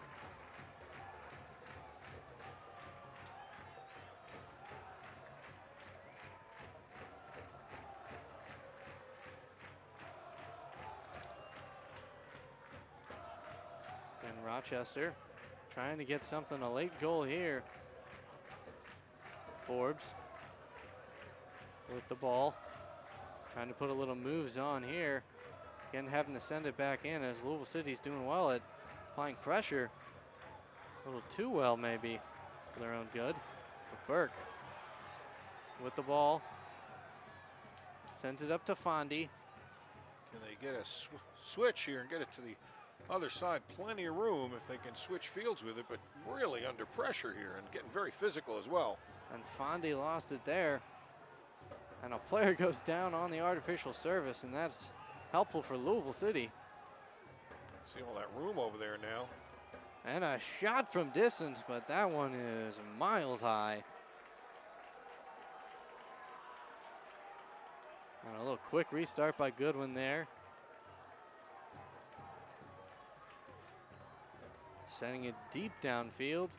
And Rochester trying to get something, a late goal here. Forbes with the ball, trying to put a little moves on here. Again, having to send it back in as Louisville City's doing well at applying pressure. A little too well, maybe, for their own good. But Burke with the ball. Sends it up to Fondy. Can they get a switch here and get it to the other side? Plenty of room if they can switch fields with it, but really under pressure here and getting very physical as well. And Fondy lost it there. And a player goes down on the artificial surface, and that's helpful for Louisville City. See all that room over there now. And a shot from distance, but that one is miles high. And a little quick restart by Goodwin there. Sending it deep downfield.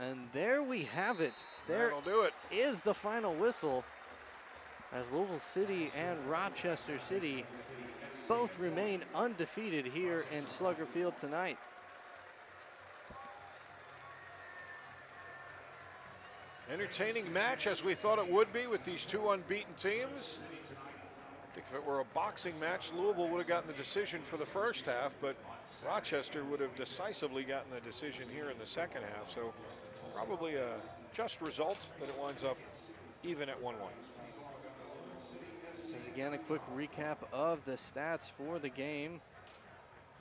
And there we have it. There That'll do it. is the final whistle, as Louisville City and Rochester City both remain undefeated here in Slugger Field tonight. Entertaining match as we thought it would be with these two unbeaten teams. I think if it were a boxing match, Louisville would have gotten the decision for the first half, but Rochester would have decisively gotten the decision here in the second half. So probably a just result, but it winds up even at 1-1. Again, a quick recap of the stats for the game.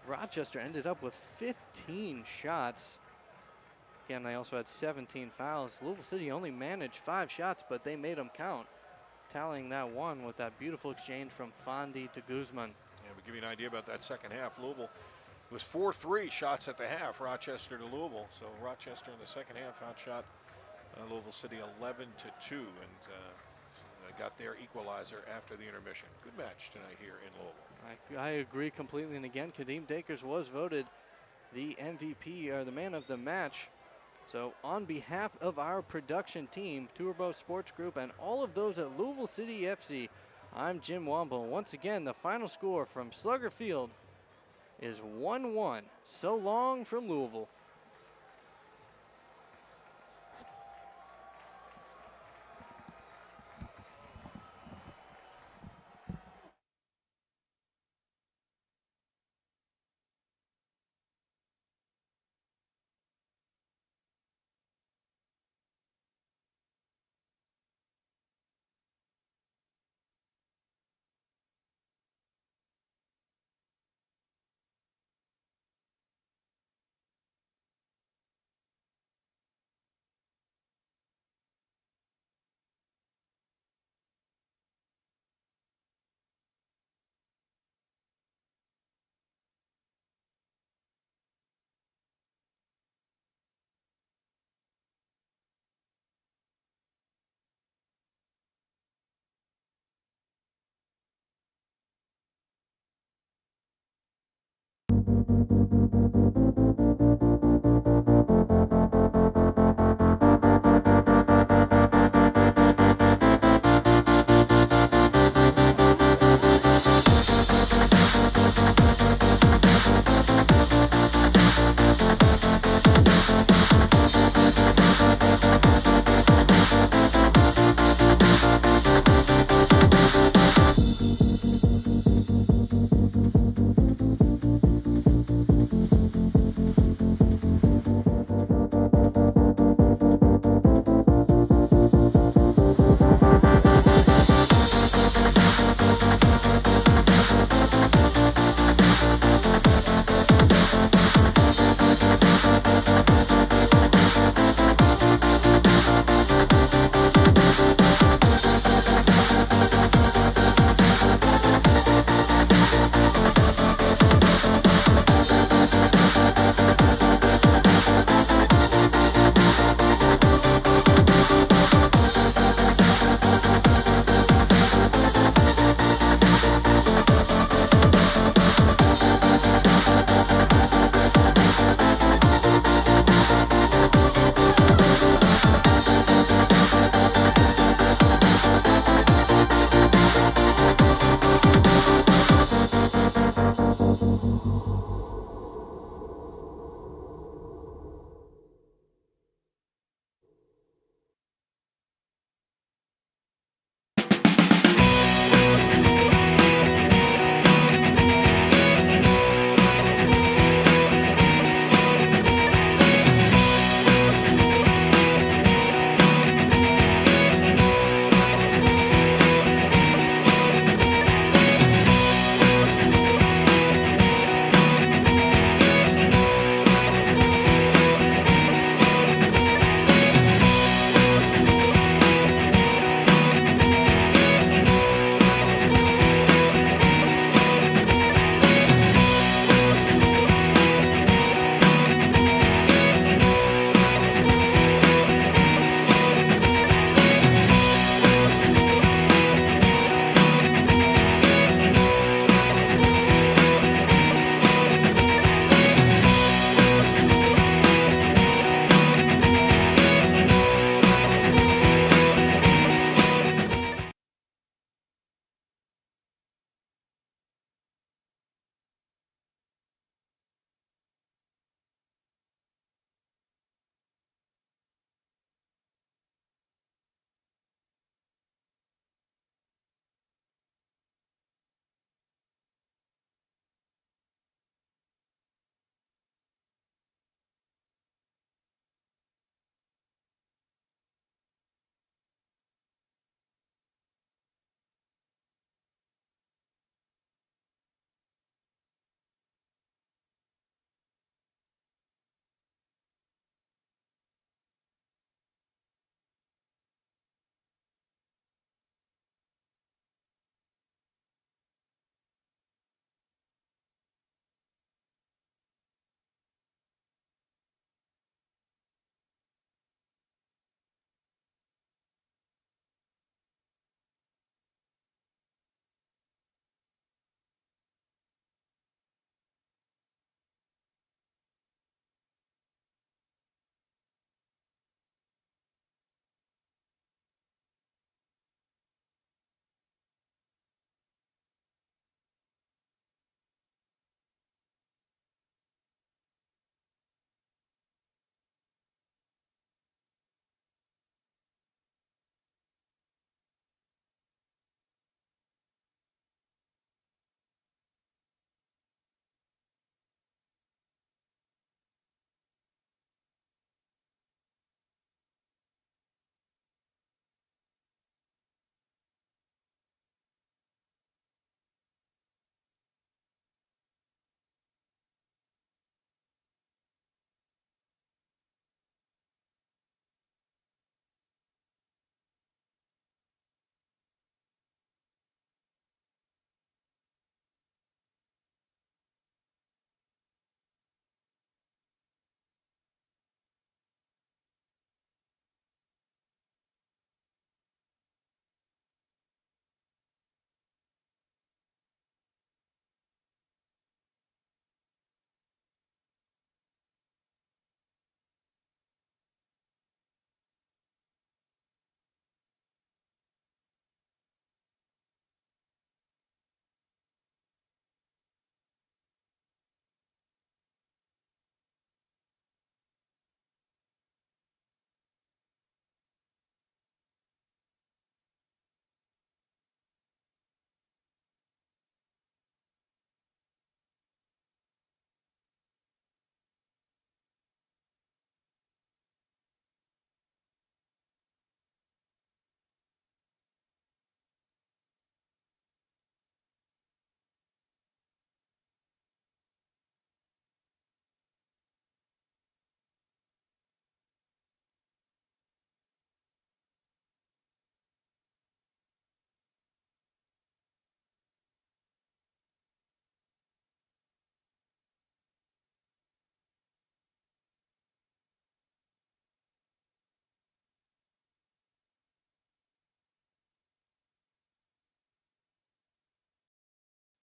Rochester ended up with 15 shots. Again, they also had 17 fouls. Louisville City only managed 5 shots, but they made them count, tallying that one with that beautiful exchange from Fondy to Guzman. Yeah, but give you an idea about that second half. Louisville was 4-3 shots at the half, Rochester to Louisville. So Rochester in the second half outshot Louisville City 11-2, and got their equalizer after the intermission. Good match tonight here in Louisville. I agree completely. And again, Kadeem Dakers was voted the MVP, or the man of the match. So on behalf of our production team, Turbo Sports Group, and all of those at Louisville City FC, I'm Jim Womble. Once again, the final score from Slugger Field is 1-1. So long from Louisville.